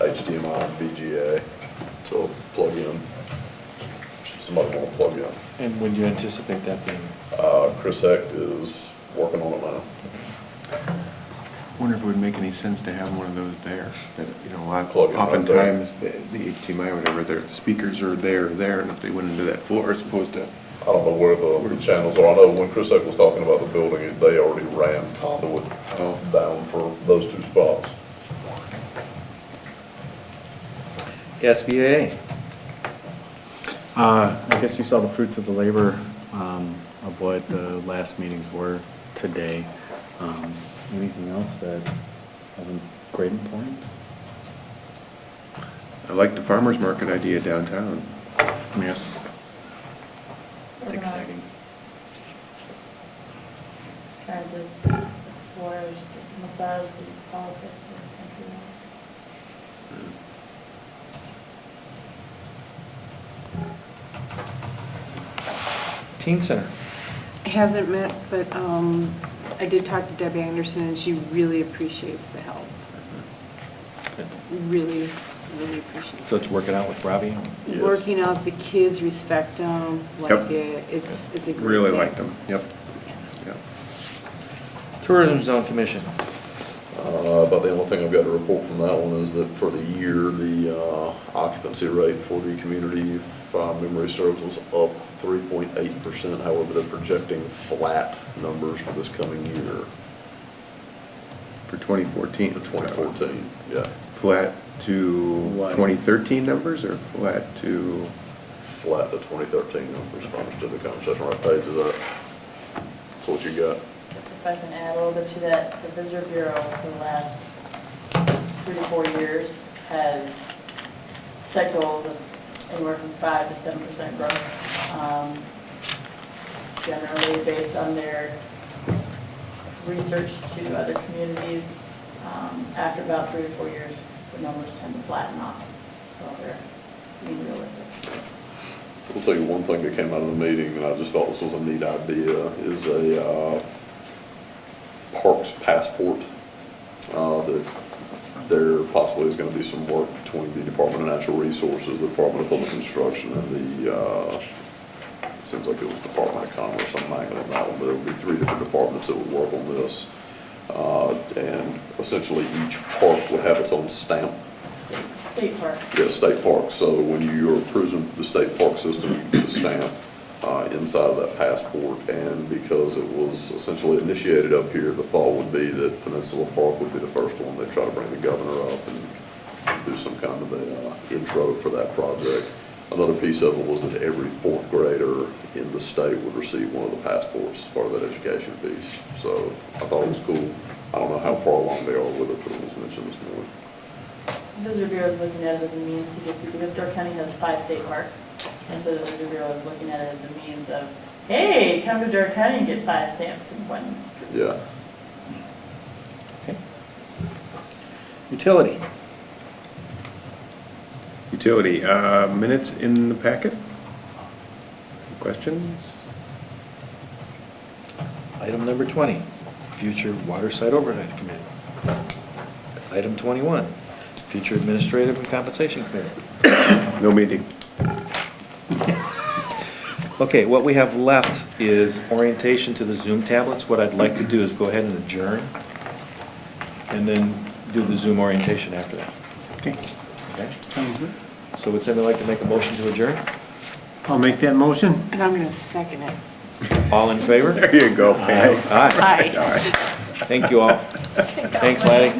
HDMI and VGA to plug in. Should somebody want to plug in. And when do you anticipate that being? Chris Hecht is working on it now. Wonder if it would make any sense to have one of those there, that, you know, Plug it right there. oftentimes the HDMI, whatever, the speakers are there, and if they went into that floor as opposed to. I don't know where the channels are. I know when Chris Hecht was talking about the building, they already ran conduit down for those 2 spots. SBA. I guess you saw the fruits of the labor of what the last meetings were today. Anything else that hasn't great importance? I like the farmer's market idea downtown. Yes. It's exciting. Trying to massage the politics of the country. Teen Center. Hasn't met, but I did talk to Debbie Anderson, and she really appreciates the help. Really, really appreciates So it's working out with Robbie? it. Working out, the kids respect them, like Yep. it, it's a great thing. Really like them, yep. Yep. Tourism Zone Commission. About the only thing I've got to report from that one is that for the year, the occupancy rate for the community, if memory serves, was up 3.8%. However, they're projecting flat numbers for this coming year, For 2014. for 2014, yeah. Flat to What? 2013 numbers or flat to? Flat to 2013 numbers, if I understood the conversation right. Page is that? That's what you got. If I can add a little bit to that, the Visitor Bureau for the last 3 to 4 years has set goals of anywhere from 5 to 7% growth. Generally based on their research to other communities. After about 3 to 4 years, the numbers tend to flatten off, so they're being realistic. I'll tell you one thing that came out of the meeting, and I just thought this was a neat idea, is a parks passport. That there possibly is going to be some work between the Department of Natural Resources, the Department of Public Construction, and the, seems like it was Department of Commerce, I'm angling on that one, but there would be 3 different departments that would work on this. And essentially each park would have its own stamp. State parks. Yeah, state parks. So when you're cruising the state park system, you get a stamp inside of that passport. And because it was essentially initiated up here, the thought would be that Peninsula Park would be the first one. They'd try to bring the governor up and do some kind of a intro for that project. Another piece of it was that every 4th grader in the state would receive one of the passports as part of that education piece. So I thought it was cool. I don't know how far along they are with it, but it was mentioned this morning. The Visitor Bureau is looking at it as a means to get people, because Door County has 5 state parks, and so the Visitor Bureau is looking at it as a means of, hey, come to Door County and get 5 stamps in one trip. Yeah. Okay. Utility. Utility, minutes in the packet? Questions? Item number 20, Future Waterside Overhead Committee. Item 21, Future Administrative and Compensation Committee. No meeting. Okay, what we have left is orientation to the Zoom tablets. What I'd like to do is go ahead and adjourn, and then do the Zoom orientation after that. Okay, Okay? sounds good. So would somebody like to make a motion to adjourn? I'll make that motion. And I'm gonna second it. All in favor? There you go, Pam. Aye. Aye. All right. Thank you all. Thanks, Laddie.